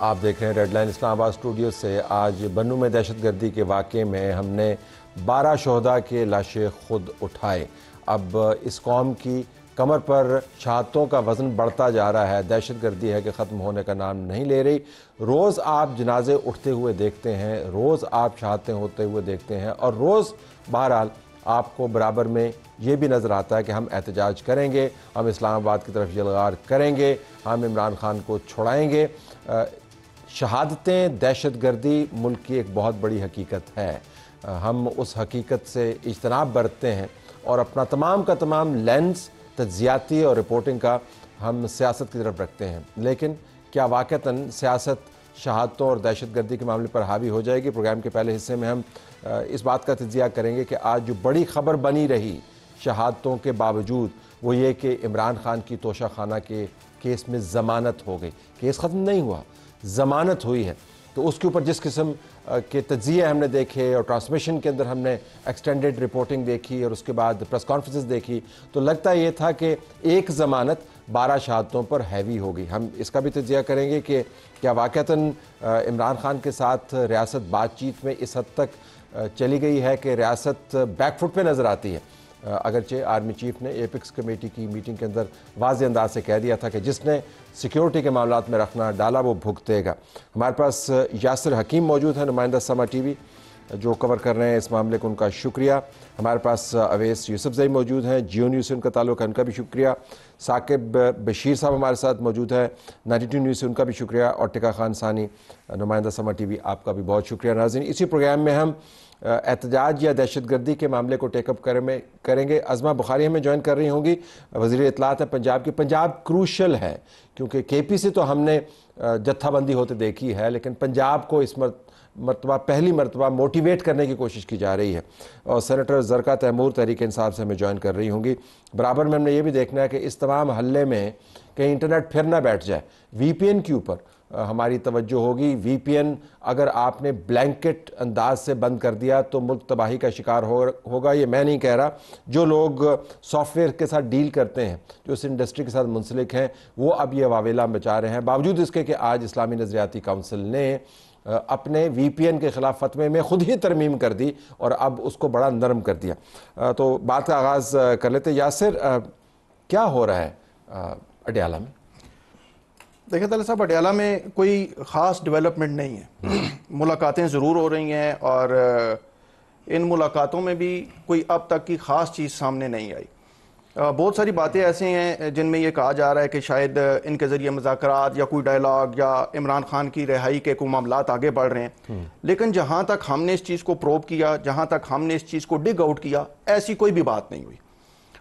آپ دیکھ رہے ہیں ریڈ لائن اسلام آباد اسٹوڈیو سے۔ آج بنوں میں دہشت گردی کے واقعے میں ہم نے 12 شہداء کے لاشیں خود اٹھائے۔ اب اس قوم کی کمر پر شہادتوں کا وزن بڑھتا جا رہا ہے۔ دہشت گردی ہے کہ ختم ہونے کا نام نہیں لے رہی۔ روز آپ جنازے اٹھتے ہوئے دیکھتے ہیں، روز آپ شہادتیں ہوتے ہوئے دیکھتے ہیں، اور روز بہرحال آپ کو برابر میں یہ بھی نظر آتا ہے کہ ہم احتجاج کریں گے، ہم اسلام آباد کی طرف یلغار کریں گے، ہم عمران خان کو چھڑائیں گے۔ شہادتیں، دہشت گردی ملک کی ایک بہت بڑی حقیقت ہے۔ ہم اس حقیقت سے اجتناب برتتے ہیں اور اپنا تمام کا تمام لینس تجزیاتی اور رپورٹنگ کا ہم سیاست کی طرف رکھتے ہیں۔ لیکن کیا واقعتاً سیاست شہادتوں اور دہشت گردی کے معاملے پر حاوی ہو جائے گی؟ پروگرام کے پہلے حصے میں ہم اس بات کا تجزیہ کریں گے کہ آج جو بڑی خبر بنی رہی شہادتوں کے باوجود وہ یہ کہ عمران خان کی توشہ خانہ کے کیس میں ضمانت ہو گئی۔ کیس ختم نہیں ہوا، ضمانت ہوئی ہے۔ تو اس کے اوپر جس قسم کے تجزیے ہم نے دیکھے اور ٹرانسمیشن کے اندر ہم نے ایکسٹینڈڈ رپورٹنگ دیکھی اور اس کے بعد پریس کانفرنسز دیکھی، تو لگتا یہ تھا کہ ایک ضمانت 12 شہادتوں پر ہیوی ہوگی۔ ہم اس کا بھی تجزیہ کریں گے کہ کیا واقعتاً عمران خان کے ساتھ ریاست بات چیت میں اس حد تک چلی گئی ہے کہ ریاست بیک فٹ پہ نظر آتی ہے۔ اگرچہ آرمی چیف نے ایپکس کمیٹی کی میٹنگ کے اندر واضح انداز سے کہہ دیا تھا کہ جس نے سیکیورٹی کے معاملات میں رکھنا ڈالا وہ بھگتے گا۔ ہمارے پاس یاسر حکیم موجود ہیں، نمائندہ سما ٹی وی، جو کور کر رہے ہیں اس معاملے کو، ان کا شکریہ۔ ہمارے پاس اویس یوسف زئی موجود ہیں، جیو نیوز سے ان کا تعلق ہے، ان کا بھی شکریہ۔ ثاقب بشیر صاحب ہمارے ساتھ موجود ہے، 92 نیوز سے ان کا بھی شکریہ، اور ٹکا خان ثانی، نمائندہ سما ٹی وی، آپ کا بھی بہت شکریہ۔ ناظرین، اسی پروگرام میں ہم احتجاج یا دہشت گردی کے معاملے کو ٹیک اپ کریں گے۔ عظمہ بخاری ہمیں جوائن کر رہی ہوں گی، وزیر اطلاعات ہے پنجاب کی۔ پنجاب کروشل ہے کیونکہ کے پی سے تو ہم نے جتھا بندی ہوتے دیکھی ہے، لیکن پنجاب کو اس مرتبہ پہلی مرتبہ موٹیویٹ کرنے کی کوشش کی جا رہی ہے، اور سینیٹر زرقا تیمور تحریک انصاف سے ہمیں جوائن کر رہی ہوں گی۔ برابر میں ہم نے یہ بھی دیکھنا ہے کہ اس تمام حلے میں کہیں انٹرنیٹ پھر نہ بیٹھ جائے۔ وی پی این کے اوپر ہماری توجہ ہوگی۔ وی پی این اگر آپ نے بلینکٹ انداز سے بند کر دیا تو ملک تباہی کا شکار ہوگا۔ یہ میں نہیں کہہ رہا، جو لوگ سافٹ ویئر کے ساتھ ڈیل کرتے ہیں، جو اس انڈسٹری کے ساتھ منسلک ہیں، وہ اب یہ واویلا بچا رہے ہیں، باوجود اس کے کہ آج اسلامی نظریاتی کونسل نے اپنے وی پی این کے خلاف فتوے میں خود ہی ترمیم کر دی اور اب اس کو بڑا نرم کر دیا۔ تو بات کا آغاز کر لیتے۔ یاسر، کیا ہو رہا ہے اڈیالہ میں؟ دیکھیں طلعت صاحب، اڈیالہ میں کوئی خاص ڈیولپمنٹ نہیں ہے۔ ملاقاتیں ضرور ہو رہی ہیں اور ان ملاقاتوں میں بھی کوئی اب تک کی خاص چیز سامنے نہیں آئی۔ بہت ساری باتیں ایسے ہیں جن میں یہ کہا جا رہا ہے کہ شاید ان کے ذریعے مذاکرات یا کوئی ڈائلاگ یا عمران خان کی رہائی کے کوئی معاملات آگے بڑھ رہے ہیں، لیکن جہاں تک ہم نے اس چیز کو پروب کیا، جہاں تک ہم نے اس چیز کو ڈگ آؤٹ کیا، ایسی کوئی بھی بات نہیں ہوئی۔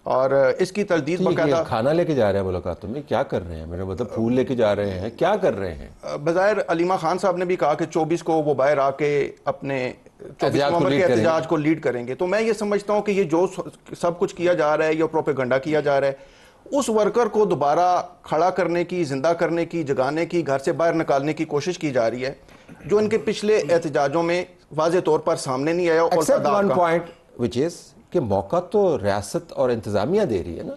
اور اس کی تردید باقاعدہ کھانا لے کے جا رہے ہیں ملاقاتوں میں، کیا کر رہے ہیں؟ میرا مطلب پھول لے کے جا رہے ہیں، کیا کر رہے ہیں؟ بظاہر علیمہ خان صاحب نے بھی کہا کہ 24 کو وہ باہر آ کے اپنے 24 نومبر کے احتجاج کو لیڈ کریں گے۔ تو میں یہ سمجھتا ہوں کہ یہ جو سب کچھ کیا جا رہا ہے، یہ پروپیگنڈا کیا جا رہا ہے، اس ورکر کو دوبارہ کھڑا کرنے کی، زندہ کرنے کی، جگانے کی، گھر سے باہر نکالنے کی کوشش کی جا رہی ہے، جو ان کے پچھلے احتجاجوں میں واضح طور پر سامنے نہیں آیا۔ اور کہ موقع تو ریاست اور انتظامیہ دے رہی ہے نا،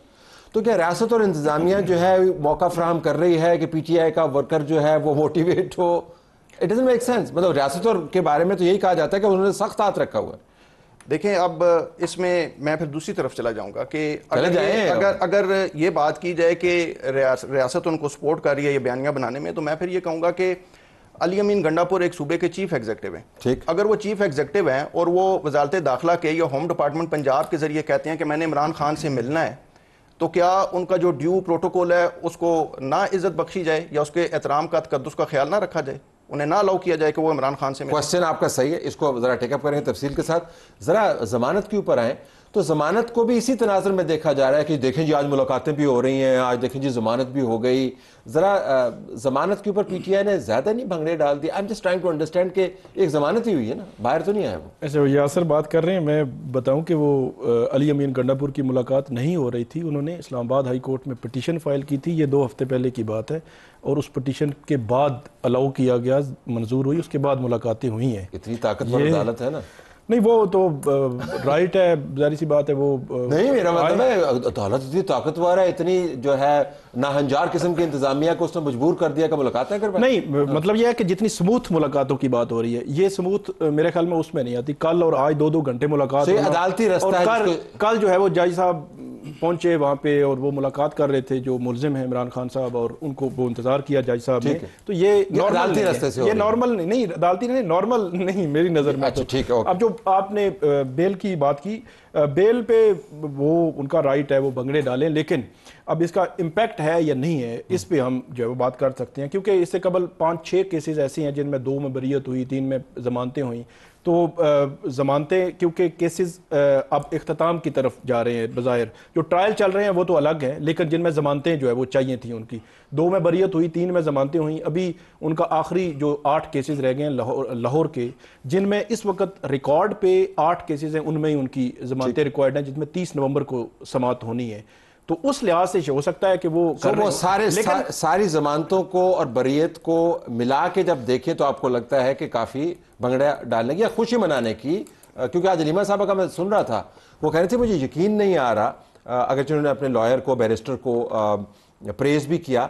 تو کیا ریاست اور انتظامیہ جو ہے موقع فراہم کر رہی ہے کہ پی ٹی آئی کا ورکر جو ہے وہ motivate who? It doesn't make sense. مطلب ریاست کے بارے میں تو یہی کہا جاتا ہے کہ انہوں نے سخت ہاتھ رکھا ہوا ہے۔ دیکھیں، اب اس میں پھر دوسری طرف چلا جاؤں گا کہ اگر یہ بات کی جائے کہ ریاست ان کو سپورٹ کر رہی ہے یہ بیانیہ بنانے میں، تو میں پھر یہ کہوں گا کہ علی امین گنڈاپور ایک صوبے کے چیف ایگزیکٹو ہیں۔ اگر وہ چیف ایگزیکٹو ہیں اور وہ وزارت داخلہ کے یا ہوم ڈپارٹمنٹ پنجاب کے ذریعے کہتے ہیں کہ میں نے عمران خان سے ملنا ہے، تو کیا ان کا جو ڈیو پروٹوکول ہے اس کو نہ عزت بخشی جائے یا اس کے احترام کا تقدس کا خیال نہ رکھا جائے، انہیں نہ الاؤ کیا جائے کہ وہ عمران خان سے ملیں؟ کوسچن آپ کا صحیح ہے، اس کو ذرا ٹیک اپ کریں تفصیل کے ساتھ۔ ذرا ضمانت کے اوپر آئیں تو ضمانت کو بھی اسی تناظر میں دیکھا جا رہا ہے کہ دیکھیں جی آج ملاقاتیں بھی ہو رہی ہیں، آج دیکھیں جی ضمانت بھی ہو گئی۔ ذرا ضمانت کے اوپر پی ٹی آئی نے زیادہ نہیں بھنگڑے ڈال دی؟ I'm just trying to understand کہ ایک ضمانت ہی ہوئی ہے نا، باہر تو نہیں آیا وہ۔ ایسے یاسر بات کر رہے ہیں، میں بتاؤں کہ وہ علی امین گنڈاپور کی ملاقات نہیں ہو رہی تھی، انہوں نے اسلام آباد ہائی کورٹ میں پٹیشن فائل کی تھی، یہ 2 ہفتے پہلے کی بات ہے، اور اس پٹیشن کے بعد الاؤ کیا گیا، منظور ہوئی، اس کے بعد ملاقاتیں ہوئی ہیں۔ اتنی طاقتور عدالت ہے نا۔ نہیں وہ تو رائٹ ہے، ظاہری سی بات ہے وہ نہیں میرا مطلب ہے عدالت اتنی طاقتور ہے، اتنی جو ہے ناہنجار قسم کی انتظامیہ کو اس نے مجبور کر دیا کہ ملاقاتیں کر پائے. نہیں مطلب یہ ہے کہ جتنی سموتھ ملاقاتوں کی بات ہو رہی ہے، یہ سموتھ میرے خیال میں اس میں نہیں آتی. کل اور آج 2 گھنٹے ملاقات یہ عدالتی رستہ ہے. اور کل جو ہے وہ جج صاحب پہنچے وہاں پہ اور وہ ملاقات کر رہے تھے جو ملزم ہیں عمران خان صاحب، اور ان کو وہ انتظار کیا جج صاحب نے. تو یہ عدالتی رستے سے یہ نارمل نہیں، عدالتی نہیں، نارمل نہیں میری نظر میں. ٹھیک ہے. اب جو آپ نے بیل کی بات کی، بیل پہ وہ ان کا رائٹ ہے وہ بنگڑے ڈالیں، لیکن اب اس کا امپیکٹ ہے یا نہیں ہے اس پہ ہم جو ہے وہ بات کر سکتے ہیں، کیونکہ اس سے قبل 5-6 کیسز ایسے ہیں جن میں 2 میں بریت ہوئی، 3 میں ضمانتیں ہوئیں. تو ضمانتیں کیونکہ کیسز اب اختتام کی طرف جا رہے ہیں، بظاہر جو ٹرائل چل رہے ہیں وہ تو الگ ہیں، لیکن جن میں ضمانتیں جو ہے وہ چاہیے تھیں ان کی 2 میں بریت ہوئی، 3 میں ضمانتیں ہوئیں. ابھی ان کا آخری جو 8 کیسز رہ گئے ہیں لاہور کے، جن میں اس وقت ریکارڈ پہ 8 کیسز ہیں، ان میں ہی ان کی ضمانتیں ریکوائرڈ ہیں، جس میں 30 نومبر کو سماعت ہونی ہے. تو اس لحاظ سے ہو سکتا ہے کہ وہ ساری ضمانتوں کو اور بریت کو ملا کے جب دیکھیں تو آپ کو لگتا ہے کہ کافی بنگڑے ڈالنے کی یا خوشی منانے کی. کیونکہ آج علیمہ صاحبہ کا میں سن رہا تھا، وہ کہہ رہے تھے مجھے یقین نہیں آ رہا، اگرچہ انہوں نے اپنے لائر کو، بیرسٹر کو پریز بھی کیا،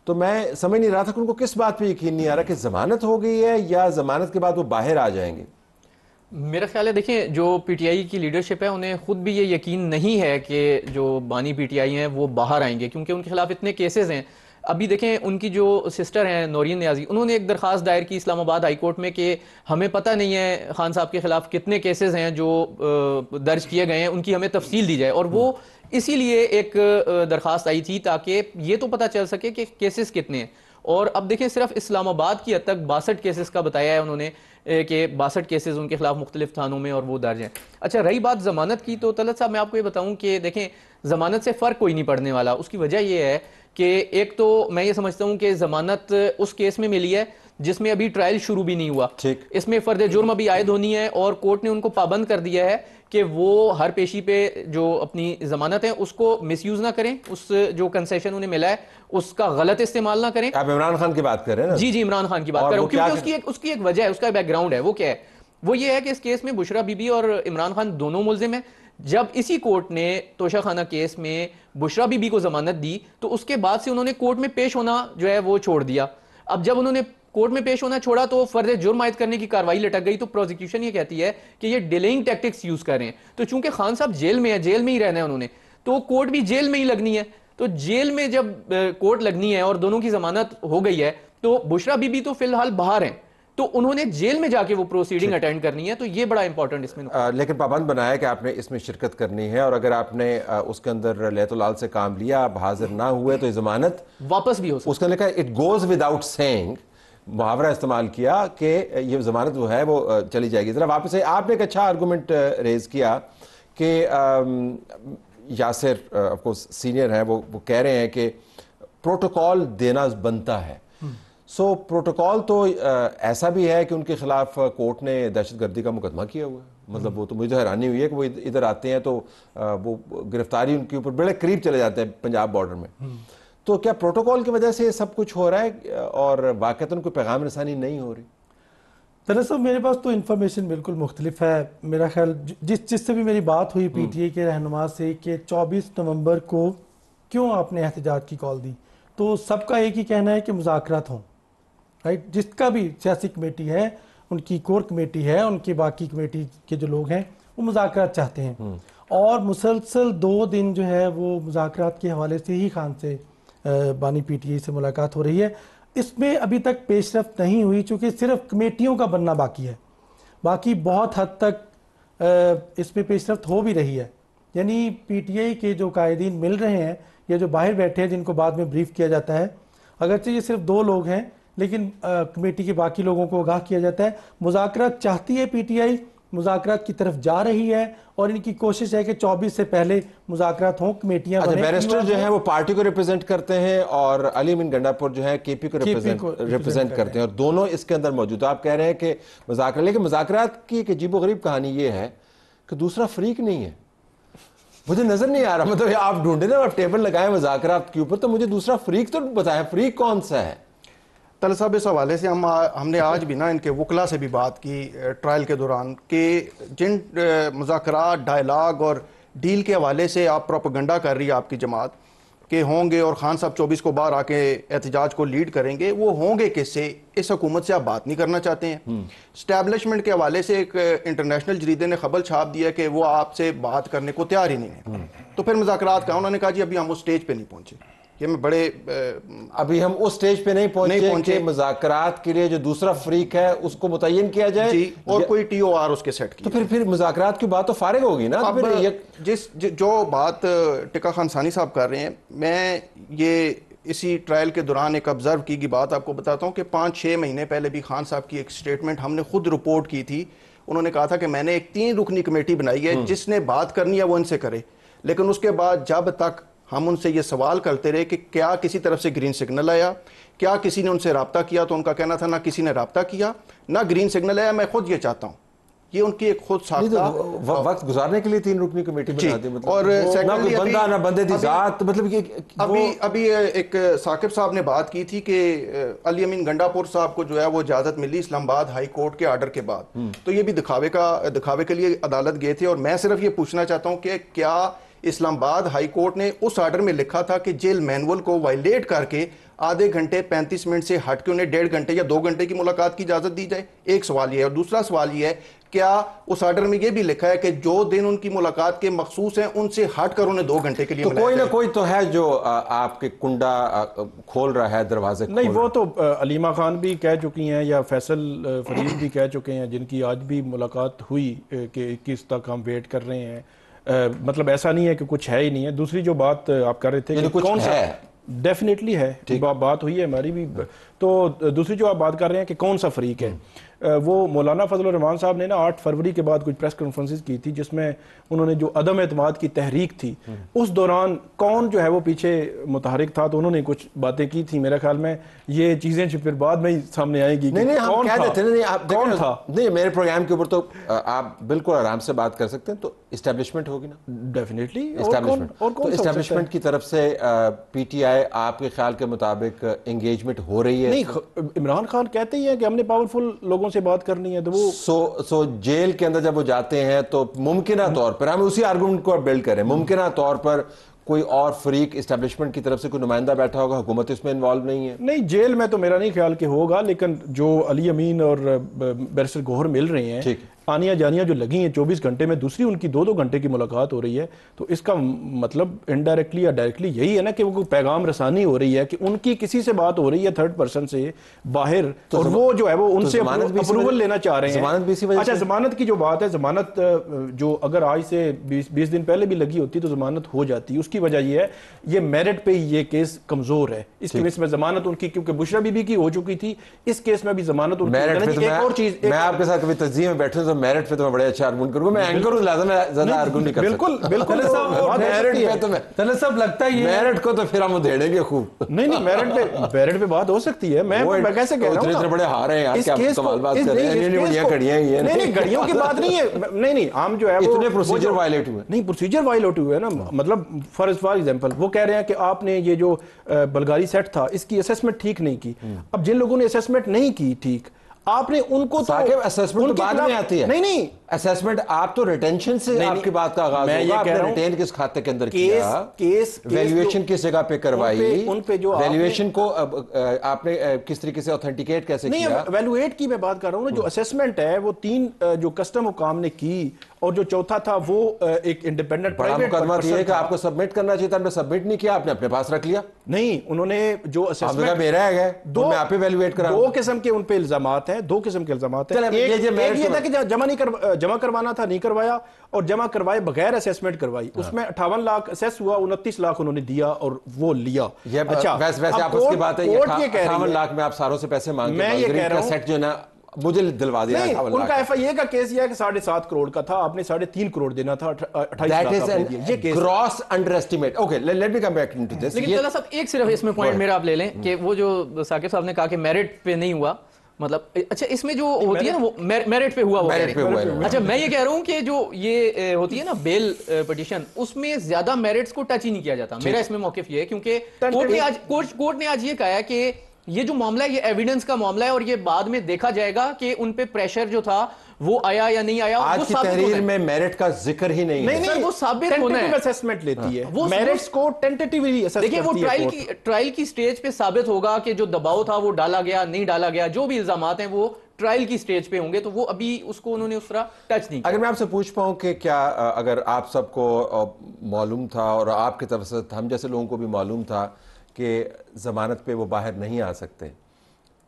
تو میں سمجھ نہیں رہا تھا کہ ان کو کس بات پہ یقین نہیں آ رہا کہ ضمانت ہو گئی ہے یا ضمانت کے بعد وہ باہر آ جائیں گے. میرا خیال ہے دیکھیں جو پی ٹی آئی کی لیڈرشپ ہے انہیں خود بھی یہ یقین نہیں ہے کہ جو بانی پی ٹی آئی ہیں وہ باہر آئیں گے، کیونکہ ان کے خلاف اتنے کیسز ہیں. ابھی دیکھیں ان کی جو سسٹر ہیں نورین نیازی، انہوں نے ایک درخواست دائر کی اسلام آباد ہائی کورٹ میں کہ ہمیں پتہ نہیں ہے خان صاحب کے خلاف کتنے کیسز ہیں جو درج کیے گئے ہیں، ان کی ہمیں تفصیل دی جائے. اور وہ اسی لیے ایک درخواست آئی تھی تاکہ یہ تو پتہ چل سکے کہ کیسز کتنے ہیں. اور اب دیکھیں صرف اسلام آباد کی حد تک 62 کیسز کا بتایا ہے انہوں نے کہ 62 کیسز ان کے خلاف مختلف تھانوں میں اور وہ درج ہیں. اچھا رہی بات ضمانت کی، تو طلعت صاحب میں آپ کو یہ بتاؤں کہ دیکھیں ضمانت سے فرق کوئی نہیں پڑنے والا. اس کی وجہ یہ ہے کہ ایک تو میں یہ سمجھتا ہوں کہ ضمانت اس کیس میں ملی ہے جس میں ابھی ٹرائل شروع بھی نہیں ہوا، اس میں فرد جرم ابھی عائد ہونی ہے، اور کورٹ نے ان کو پابند کر دیا ہے کہ وہ ہر پیشی پہ جو اپنی ضمانت ہے اس کو مس یوز نہ کریں، اس جو کنسیشن انہیں ملا ہے اس کا غلط استعمال نہ کریں. آپ عمران خان کی بات کر رہے ہیں نا؟ جی عمران خان کی بات کر رہا ہوں، کیونکہ اس کی ایک وجہ ہے، اس کا بیک گراؤنڈ ہے. وہ کیا ہے؟ وہ یہ ہے کہ اس کیس میں بشرا بی بی اور عمران خان دونوں ملزم ہیں. جب اسی کورٹ نے توشہ خانہ کیس میں بشرا بی بی کو ضمانت دی تو اس کے بعد سے انہوں نے کورٹ میں پیش ہونا جو ہے وہ چھوڑ دیا. اب جب انہوں نے کورٹ میں پیش ہونا چھوڑا تو فرض جرم عائد کرنے کی کاروائی لٹک گئی. تو پروزیکیوشن یہ کہتی ہے کہ یہ ڈیلیئنگ ٹیکٹکس یوز کر رہے ہیں. تو چونکہ خان صاحب جیل میں ہیں، جیل میں ہی رہنا ہے انہوں نے، تو کورٹ بھی جیل میں ہی لگنی ہے. تو جیل میں جب کورٹ لگنی ہے اور دونوں کی ضمانت ہو گئی ہے تو بشرا بی بی تو فی الحال باہر ہیں، تو انہوں نے جیل میں جا کے وہ پروسیڈنگ اٹینڈ کرنی ہے. تو یہ بڑا امپورٹنٹ اس میں لیکن پابند بنایا کہ آپ نے اس میں شرکت کرنی ہے، اور اگر آپ نے اس کے اندر لیت العال سے کام لیا، آپ حاضر نہ ہوئے تو یہ ضمانت واپس بھی ہو سکتی ہے. اس کا لکھا اٹ گوز وداؤٹ سینگ، محاورہ استعمال کیا کہ یہ ضمانت جو ہے وہ چلی جائے گی. ذرا واپس ہے، آپ نے ایک اچھا آرگومنٹ ریز کیا کہ یاسر آف کورس سینئر ہیں، وہ کہہ رہے ہیں کہ پروٹوکول دینا بنتا ہے. سو پروٹوکول تو ایسا بھی ہے کہ ان کے خلاف کورٹ نے دہشت گردی کا مقدمہ کیا ہوا ہے. مطلب وہ تو مجھے حیرانی ہوئی ہے کہ وہ ادھر آتے ہیں تو وہ گرفتاری ان کے اوپر بڑے قریب چلے جاتے ہیں پنجاب بارڈر میں. تو کیا پروٹوکول کی وجہ سے یہ سب کچھ ہو رہا ہے اور واقعتاً کوئی پیغام رسانی نہیں ہو رہی؟ دراصل میرے پاس تو انفارمیشن بالکل مختلف ہے. میرا خیال جس سے بھی میری بات ہوئی پی ٹی اے کے رہنما سے کہ 24 نومبر کو کیوں آپ نے احتجاج کی کال دی، تو سب کا ایک ہی کہنا ہے کہ مذاکرات ہوں. رائٹ، جس کا بھی سیاسی کمیٹی ہے، ان کی کور کمیٹی ہے، ان کی باقی کمیٹی کے جو لوگ ہیں وہ مذاکرات چاہتے ہیں. اور مسلسل 2 دن جو ہے وہ مذاکرات کے حوالے سے ہی خان سے بانی پی ٹی اے سے ملاقات ہو رہی ہے. اس میں ابھی تک پیش رفت نہیں ہوئی چونکہ صرف کمیٹیوں کا بننا باقی ہے. باقی بہت حد تک اس میں پیش رفت ہو بھی رہی ہے. یعنی پی ٹی آئی کے جو قائدین مل رہے ہیں یا جو باہر بیٹھے ہیں جن کو بعد میں بریف کیا جاتا ہے، اگرچہ یہ صرف 2 لوگ ہیں لیکن کمیٹی کے باقی لوگوں کو آگاہ کیا جاتا ہے. مذاکرات چاہتی ہے پی ٹی آئی، مذاکرات کی طرف جا رہی ہے، اور ان کی کوشش ہے کہ 24 سے پہلے مذاکرات ہوں، کمیٹیاں بنیں. بیرسٹر جو ہیں وہ پارٹی کو ریپرزینٹ کرتے ہیں اور علی امین گنڈا پور جو ہے کے پی کو ریپرزینٹ کرتے ہیں، اور دونوں اس کے اندر موجود. آپ کہہ رہے ہیں کہ مذاکرات، لیکن مذاکرات کی ایک عجیب و غریب کہانی یہ ہے کہ دوسرا فریق نہیں ہے. مجھے نظر نہیں آ رہا. مطلب آپ ڈھونڈے نا، آپ ٹیبل لگائیں مذاکرات کے اوپر، تو مجھے دوسرا فریق تو بتائیں، فریق کون سا ہے؟ طلعت صاحب اس حوالے سے ہم نے آج بھی نا ان کے وکلا سے بھی بات کی ٹرائل کے دوران کہ جن مذاکرات ڈائلاگ اور ڈیل کے حوالے سے آپ پروپیگنڈا کر رہی ہے آپ کی جماعت کہ ہوں گے اور خان صاحب 24 کو باہر آ کے احتجاج کو لیڈ کریں گے، وہ ہوں گے کس سے؟ اس حکومت سے آپ بات نہیں کرنا چاہتے ہیں؟ اسٹیبلشمنٹ کے حوالے سے ایک انٹرنیشنل جریدے نے خبر چھاپ دیا کہ وہ آپ سے بات کرنے کو تیار ہی نہیں ہے، تو پھر مذاکرات کا انہوں نے کہا جی ابھی ہم اس سٹیج پہ نہیں پہنچے. یہ میں بڑے ابھی ہم اس سٹیج پہ نہیں پہنچے کہ مذاکرات کے لیے جو دوسرا فریق ہے اس کو متعین کیا جائے جی اور کوئی ٹی او آر اس کے سیٹ کی. تو پھر مذاکرات کی بات تو فارغ ہوگی نا. اب جو بات ٹکا خان ثانی صاحب کر رہے ہیں، میں یہ اسی ٹرائل کے دوران ایک آبزرو کی گئی بات آپ کو بتاتا ہوں کہ 5-6 مہینے پہلے بھی خان صاحب کی ایک سٹیٹمنٹ ہم نے خود رپورٹ کی تھی. انہوں نے کہا تھا کہ میں نے ایک 3 رکنی کمیٹی بنائی ہے، جس نے بات کرنی ہے وہ ان سے کرے. لیکن اس کے بعد جب تک ہم ان سے یہ سوال کرتے رہے کہ کیا کسی طرف سے گرین سگنل آیا، کیا کسی نے ان سے رابطہ کیا، تو ان کا کہنا تھا نہ کسی نے رابطہ کیا نہ گرین سگنل آیا، میں خود یہ چاہتا ہوں. یہ ان کی ایک خود ساختہ وقت گزارنے کے لیے 3 رکنی کمیٹی بنا دی. اور نہ کوئی بندہ نہ بندے دی ذات. مطلب ابھی ایک ثاقب صاحب نے بات کی تھی کہ علی امین گنڈا پور صاحب کو جو ہے وہ اجازت ملی اسلام آباد ہائی کورٹ کے آرڈر کے بعد، تو یہ بھی دکھاوے کے لیے عدالت گئے تھے. اور میں صرف یہ پوچھنا چاہتا ہوں کہ کیا اسلام آباد ہائی کورٹ نے اس آرڈر میں لکھا تھا کہ جیل مینول کو وائلیٹ کر کے آدھے گھنٹے 35 منٹ سے ہٹ کے انہیں 1.5 گھنٹے یا 2 گھنٹے کی ملاقات کی اجازت دی جائے؟ ایک سوال یہ ہے. اور دوسرا سوال یہ ہے کیا اس آرڈر میں یہ بھی لکھا ہے کہ جو دن ان کی ملاقات کے مخصوص ہیں ان سے ہٹ کر انہیں 2 گھنٹے کے لیے تو کوئی نہ کوئی تو ہے جو آپ کے کنڈا کھول رہا ہے، دروازے نہیں؟ وہ تو علیمہ خان بھی کہہ چکی ہیں یا فیصل فرید بھی کہہ چکے ہیں، جن کی آج بھی ملاقات ہوئی کہ 21 تک ہم ویٹ کر رہے ہیں. مطلب ایسا نہیں ہے کہ کچھ ہے ہی نہیں ہے. دوسری جو بات آپ کر رہے تھے کہ کون سا ڈیفینیٹلی ہے، بات ہوئی ہے ہماری بھی. تو دوسری جو آپ بات کر رہے ہیں کہ کون سا فریق ہے، وہ مولانا فضل الرحمان صاحب نے نا 8 فروری کے بعد کچھ پریس کانفرنسز کی تھی جس میں انہوں نے جو عدم اعتماد کی تحریک تھی اس دوران کون جو ہے وہ پیچھے متحرک تھا، تو انہوں نے کچھ باتیں کی تھی. میرے خیال میں یہ چیزیں پھر بعد میں ہی سامنے آئیں گی. نہیں ہم کہہ دیتے ہیں کون تھا. نہیں میرے پروگرام کے اوپر تو آپ بالکل آرام سے بات کر سکتے ہیں. تو اسٹیبلشمنٹ ہوگی نا ڈیفینیٹلی. تو اسٹیبلشمنٹ کی طرف سے پی ٹی آئی آپ کے خیال کے مطابق انگیجمنٹ ہو رہی ہے؟ نہیں، عمران خان کہتے ہی ہیں کہ ہم نے پاورفل لوگوں سے بات کرنی ہے. تو وہ سو جیل کے اندر جب وہ جاتے ہیں تو ممکنہ طور پر ہم اسی آرگومنٹ کو بلڈ کریں، ممکنہ طور پر کوئی اور فریق اسٹیبلشمنٹ کی طرف سے کوئی نمائندہ بیٹھا ہوگا، حکومت اس میں انوالو نہیں ہے؟ نہیں، جیل میں تو میرا نہیں خیال کہ ہوگا، لیکن جو علی امین اور بیرسٹر گوہر مل رہے ہیں، آنیاں جانیاں جو لگی ہیں 24 گھنٹے میں، دوسری ان کی 2 گھنٹے کی ملاقات ہو رہی ہے. تو اس کا مطلب انڈائریکٹلی یا ڈائریکٹلی یہی ہے نا کہ وہ پیغام رسانی ہو رہی ہے کہ ان کی کسی سے بات ہو رہی ہے 3rd پرسن سے باہر، اور وہ جو ہے وہ ان سے اپروول لینا چاہ رہے ہیں. اچھا، ضمانت کی جو بات ہے، ضمانت جو اگر آج سے 20 دن پہلے بھی لگی ہوتی تو ضمانت ہو جاتی. اس کی وجہ یہ ہے یہ میرٹ پہ یہ کیس کمزور ہے. اس کیس میں ضمانت ان کی کیونکہ بشرا بی بی کی ہو چکی تھی، اس کیس میں بھی ضمانت ان کی. ایک اور چیز میں آپ کے ساتھ کبھی تنظیم میں بیٹھوں تو میرٹ پہ تو میں بڑے اچھا آرگومنٹ کروں گا. میں اینکر ہوں لہٰذا میں زیادہ آرگومنٹ نہیں کر سکتا. بالکل میرٹ پہ تو میں صاحب لگتا ہے میرٹ کو تو پھر ہم ادھیڑیں گے خوب. نہیں میرٹ پہ بات ہو سکتی ہے. میں کیسے کہہ رہا ہوں اتنے بڑے ہار ہیں یار، کیا سوال بات کر رہے ہیں؟ بڑیاں کھڑیاں ہی ہیں. نہیں گھڑیوں کی بات نہیں ہے. نہیں عام جو ہے اتنے پروسیجر وائلیٹ ہوئے. نہیں پروسیجر وائلیٹ ہوئے نا. مطلب فار ایگزامپل وہ کہہ رہے ہیں کہ آپ نے یہ جو بلغاری سیٹ تھا اس کی اسیسمنٹ ٹھیک نہیں کی. اب جن لوگوں نے اسیسمنٹ نہیں کی ٹھیک، آپ نے ان کو تو اسیسمنٹ بعد میں آتی ہے. نہیں اسیسمنٹ آپ تو ریٹینشن سے آپ کی بات کا آغاز ہوگا. آپ نے ریٹین کس کھاتے کے اندر کیا، ویلیویشن کس جگہ پہ کروائی، ان پہ جو ویلیویشن کو آپ نے کس طریقے سے اوتھینٹیکیٹ کیسے کیا. نہیں ویلیویٹ کی میں بات کر رہا ہوں نا. جو اسیسمنٹ ہے وہ 3 جو کسٹم حکام نے کی، اور جو چوتھا تھا وہ ایک انڈیپینڈنٹ پرائیویٹ مقدمہ یہ ہے کہ آپ کو سبمٹ کرنا چاہیے تھا، آپ نے سبمٹ نہیں کیا، آپ نے اپنے پاس رکھ لیا. نہیں انہوں نے جو اسیسمنٹ میرا ہے میں آپ پہ ویلیویٹ کرا. 2 قسم کے ان پہ الزامات ہیں. 2 قسم کے الزامات ہیں. ایک یہ تھا کہ جمع کروانا تھا، نہیں کروایا، اور جمع کروائے بغیر اسیسمنٹ کروائی. اس میں 58 لاکھ اسیس ہوا، 29 لاکھ انہوں نے دیا اور وہ لیا. اچھا ویسے آپ اس کی بات ہے 58 لاکھ میں آپ ساروں سے پیسے مانگے. میں یہ کہہ رہا ہوں سیٹ جو ہے نا مجھے دلوا دیا. ان کا ایف آئی اے کا کیس یہ ہے کہ 7.5 کروڑ کا تھا، آپ نے 3.5 کروڑ دینا تھا. 28 لاکھ آپ نے دیا. یہ case gross under estimate. Okay let me come back to this. لیکن طلعت صاحب ایک صرف اس میں پوائنٹ میرا آپ لے لیں کہ وہ جو ثاقب صاحب نے کہا کہ میرٹ پہ نہیں ہوا، مطلب اچھا اس میں جو ہوتی ہے نا وہ میرٹ پہ ہوا. اچھا میں یہ کہہ رہا ہوں کہ جو یہ ہوتی ہے نا بیل پٹیشن، اس میں زیادہ میرٹس کو ٹچ ہی نہیں کیا جاتا. میرا اس میں موقف یہ ہے کیونکہ کورٹ نے آج یہ کہا ہے کہ یہ جو معاملہ ہے یہ ایویڈنس کا معاملہ ہے اور یہ بعد میں دیکھا جائے گا کہ ان پہ پریشر جو تھا وہ آیا یا نہیں آیا. آج کی تحریر میں میرٹ کا ذکر ہی نہیں ہے. نہیں وہ ثابت ہونا ہے. اسیسمنٹ لیتی ہے, میرٹس کو ٹینٹیٹیولی اسیس کرتی ہے. دیکھیں وہ ٹرائل کی سٹیج پہ ثابت ہوگا کہ جو دباؤ تھا وہ ڈالا گیا نہیں ڈالا گیا, جو بھی الزامات ہیں وہ ٹرائل کی سٹیج پہ ہوں گے, تو وہ ابھی اس کو انہوں نے اس طرح ٹچ نہیں کیا. اگر میں آپ سے پوچھ پاؤں کہ کیا اگر آپ سب کو معلوم تھا اور آپ کی طرف سے ہم جیسے لوگوں کو بھی معلوم تھا کہ ضمانت پہ وہ باہر نہیں آ سکتے,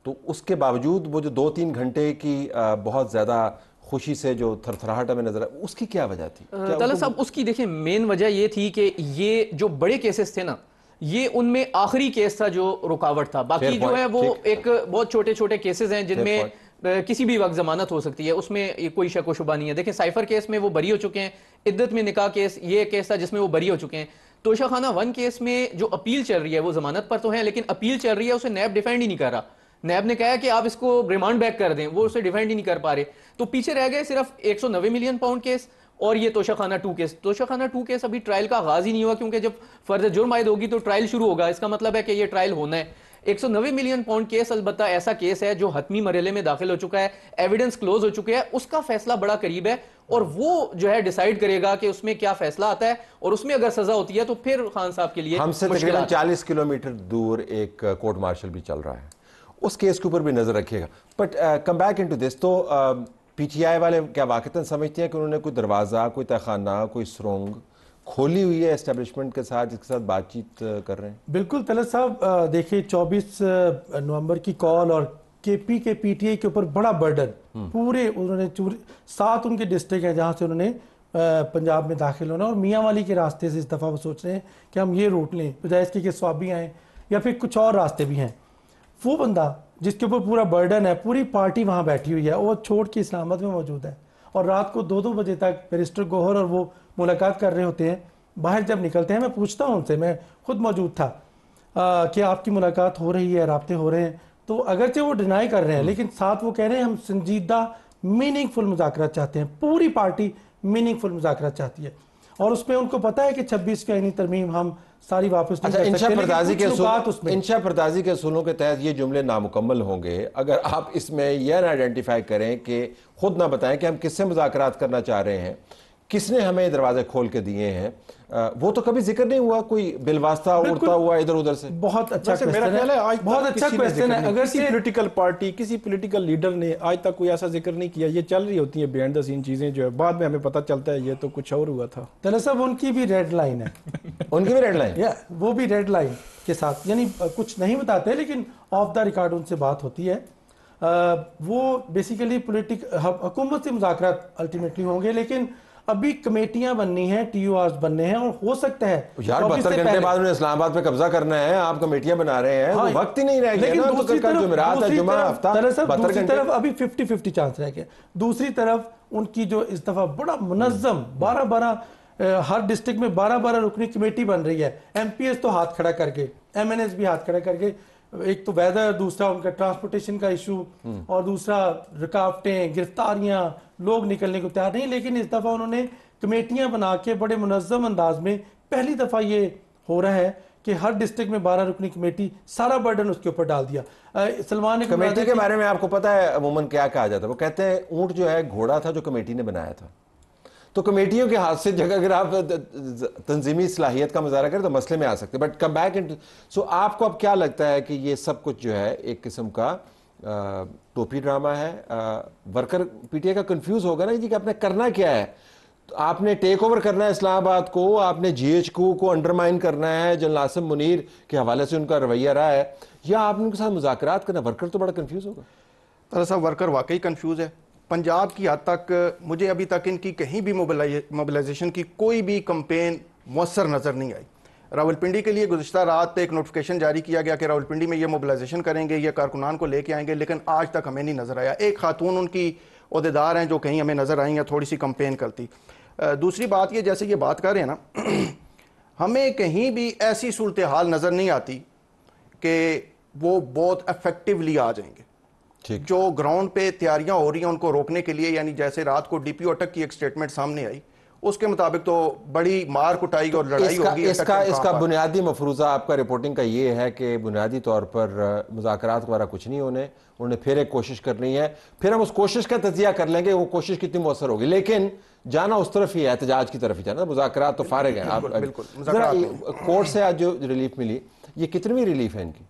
تو اس کے باوجود وہ جو 2-3 گھنٹے کی بہت زیادہ خوشی سے جو تھرتھراہٹ ہمیں نظر آئی, اس کی کیا وجہ تھی؟ طلعت صاحب اس کی دیکھیں مین وجہ یہ تھی کہ یہ جو بڑے کیسز تھے نا, یہ ان میں آخری کیس تھا جو رکاوٹ تھا. باقی جو ہے وہ ایک بہت چھوٹے چھوٹے کیسز ہیں جن میں کسی بھی وقت ضمانت ہو سکتی ہے, اس میں کوئی شک و شبہ نہیں ہے. دیکھیں سائفر کیس میں وہ بری ہو چکے ہیں, عدت میں نکاح کیس یہ کیس تھا جس میں وہ بری ہو چکے ہیں. توشہ خانہ 1 کیس میں جو اپیل چل رہی ہے وہ ضمانت پر تو ہے, لیکن اپیل چل رہی ہے اسے نیب ڈیفینڈ ہی نہیں کر رہا. نیب نے کہا کہ آپ اس کو ریمانڈ بیک کر دیں, وہ اسے ڈیفینڈ ہی نہیں کر پا رہے. تو پیچھے رہ گئے صرف 190 ملین پاؤنڈ کیس اور یہ توشہ خانہ 2 کیس. توشہ خانہ 2 کیس ابھی ٹرائل کا آغاز ہی نہیں ہوا, کیونکہ جب فرض جرم عائد ہوگی تو ٹرائل شروع ہوگا. اس کا مطلب ہے کہ یہ ٹرائل ہونا ہے. 190 ملین پاؤنڈ کیس البتہ ایسا کیس ہے جو حتمی مرحلے میں داخل ہو چکا ہے, ایویڈنس کلوز ہو چکے ہے, اس کا فیصلہ بڑا قریب ہے اور وہ جو ہے ڈیسائیڈ کرے گا کہ اس میں کیا فیصلہ آتا ہے, اور اس میں اگر سزا ہوتی ہے تو پھر خان صاحب کے لیے ہم سے تقریباً 40 کلومیٹر دور ایک کورٹ مارشل بھی چل رہا ہے, اس کیس کے اوپر بھی نظر رکھیے گا. But come back into this, تو پی ٹی آئی والے کیا واقعتاً سمجھتے ہیں کہ انہوں نے کوئی دروازہ, کوئی تہخانہ, کوئی سرنگ کھولی ہوئی ہے اسٹیبلشمنٹ کے ساتھ جس کے ساتھ بات چیت کر رہے ہیں؟ بالکل طلعت صاحب, دیکھیں 24 نومبر کی کال اور کے پی ٹی آئی کے اوپر بڑا برڈن پورے انہوں نے 7 ان کے ڈسٹرکٹ ہیں جہاں سے انہوں نے پنجاب میں داخل ہونا, اور میاں والی کے راستے سے اس دفعہ وہ سوچ رہے ہیں کہ ہم یہ روٹ لیں بجائے اس کے کہ سوابی آئیں یا پھر کچھ اور راستے بھی ہیں. وہ بندہ جس کے اوپر پورا برڈن ہے, پوری پارٹی وہاں بیٹھی ہوئی ہے, وہ چھوڑ کے اسلام آباد میں موجود ہے, اور رات کو 2-2 بجے تک بیرسٹر گوہر اور وہ ملاقات کر رہے ہوتے ہیں. باہر جب نکلتے ہیں میں پوچھتا ہوں ان سے, میں خود موجود تھا, کہ آپ کی ملاقات ہو رہی ہے, رابطے ہو رہے ہیں, تو اگرچہ وہ ڈینائی کر رہے ہیں لیکن ساتھ وہ کہہ رہے ہیں ہم سنجیدہ میننگ فل مذاکرات چاہتے ہیں. پوری پارٹی میننگ فل مذاکرات چاہتی ہے, اور اس میں ان کو پتا ہے کہ 26 کی آئینی ترمیم ہم ساری واپس نہیں کر سکتے. انشاء پردازی کے اصولوں کے تحت یہ جملے نامکمل ہوں گے اگر آپ اس میں یہ نہ آئیڈینٹیفائی کریں کہ خود نہ بتائیں کہ ہم کس سے مذاکرات کرنا چاہ رہے ہیں, کس نے ہمیں دروازے کھول کے دیے ہیں. وہ تو کبھی ذکر نہیں ہوا کوئی بالواسطہ اڑتا ہوا ادھر ادھر سے. بہت اچھا کویسچن ہے. اگر کسی پولیٹیکل پارٹی, کسی پولیٹیکل لیڈر نے آج تک کوئی ایسا ذکر نہیں کیا, یہ چل رہی ہوتی ہیں بیہائنڈ دی سین چیزیں جو ہے, بعد میں ہمیں پتہ چلتا ہے یہ تو کچھ اور ہوا تھا. طلعت صاحب ان کی بھی ریڈ لائن ہے. ان کی بھی ریڈ لائن, وہ بھی ریڈ لائن کے ساتھ, یعنی کچھ نہیں بتاتے لیکن آف دا ریکارڈ ان سے بات ہوتی ہے. وہ بیسیکلی حکومت سے مذاکرات الٹیمیٹلی ہوں گے, لیکن ابھی کمیٹیاں بننی ہیں, ٹی او آرز بننے ہیں, اور ہو سکتا ہے یار 72 گھنٹے بعد انہیں اسلام آباد پہ قبضہ کرنا ہے, آپ کمیٹیاں بنا رہے ہیں, وقت ہی نہیں رہ گیا نا. دوسری طرف ابھی 50-50 چانس رہ گئے. دوسری طرف ان کی جو اس دفعہ بڑا منظم 12 ہر ڈسٹرکٹ میں 12 رکنی کمیٹی بن رہی ہے. ایم پی ایس تو ہاتھ کھڑا کر گئے, ایم این ایس بھی ہاتھ کھڑا کر گئے. ایک تو ویدر, دوسرا ان کا ٹرانسپورٹیشن کا ایشو, اور دوسرا رکاوٹیں, گرفتاریاں, لوگ نکلنے کو تیار نہیں. لیکن اس دفعہ انہوں نے کمیٹیاں بنا کے بڑے منظم انداز میں پہلی دفعہ یہ ہو رہا ہے کہ ہر ڈسٹرکٹ میں 12 رکنی کمیٹی, سارا برڈن اس کے اوپر ڈال دیا. سلمان نے کمیٹی کے بارے میں آپ کو پتا ہے عموماً کیا کہا جاتا ہے, وہ کہتے ہیں اونٹ جو ہے گھوڑا تھا جو کمیٹی نے بنایا تھا. تو کمیٹیوں کے ہاتھ سے جگہ اگر آپ تنظیمی صلاحیت کا مظاہرہ کریں تو مسئلے میں آ سکتے. بٹ کم بیک انٹو, سو آپ کو اب کیا لگتا ہے کہ یہ سب کچھ جو ہے ایک قسم کا ٹوپی ڈرامہ ہے؟ ورکر پی ٹی آئی کا کنفیوز ہوگا نا جی کہ آپ نے کرنا کیا ہے. آپ نے ٹیک اوور کرنا ہے اسلام آباد کو, آپ نے جی ایچ کو انڈرمائن کرنا ہے جنرل عاصم منیر کے حوالے سے ان کا رویہ رہا ہے, یا آپ نے ان کے ساتھ مذاکرات کرنا؟ ورکر تو بڑا کنفیوز ہوگا. دراصل ورکر واقعی کنفیوز ہے. پنجاب کی حد تک مجھے ابھی تک ان کی کہیں بھی موبلائزیشن کی کوئی بھی کمپین مؤثر نظر نہیں آئی. راولپنڈی کے لیے گزشتہ رات ایک نوٹیفیکیشن جاری کیا گیا کہ راولپنڈی میں یہ موبلائزیشن کریں گے, یہ کارکنان کو لے کے آئیں گے, لیکن آج تک ہمیں نہیں نظر آیا. ایک خاتون ان کی عہدیدار ہیں جو کہیں ہمیں نظر آئیں یا تھوڑی سی کمپین کرتی. دوسری بات یہ, جیسے یہ بات کر رہے ہیں نا, ہمیں کہیں بھی ایسی صورتحال نظر نہیں آتی کہ وہ بہت افیکٹولی آ جائیں گے. جو گراؤنڈ پہ تیاریاں ہو رہی ہیں ان کو روکنے کے لیے, یعنی جیسے رات کو ڈی پی او اٹک کی ایک سٹیٹمنٹ سامنے آئی, اس کے مطابق تو بڑی مار کٹائی اور لڑائی ہوگی. اس کا بنیادی مفروضہ آپ کا رپورٹنگ کا یہ ہے کہ بنیادی طور پر مذاکرات وغیرہ کچھ نہیں ہونے, انہوں نے پھر ایک کوشش کرنی ہے, پھر ہم اس کوشش کا تجزیہ کر لیں گے وہ کوشش کتنی مؤثر ہوگی, لیکن جانا اس طرف ہی ہے, احتجاج کی طرف ہی جانا. مذاکرات تو فارغ ہیں. کورٹ سے آج جو ریلیف ملی یہ کتنی ریلیف ہے ان کی؟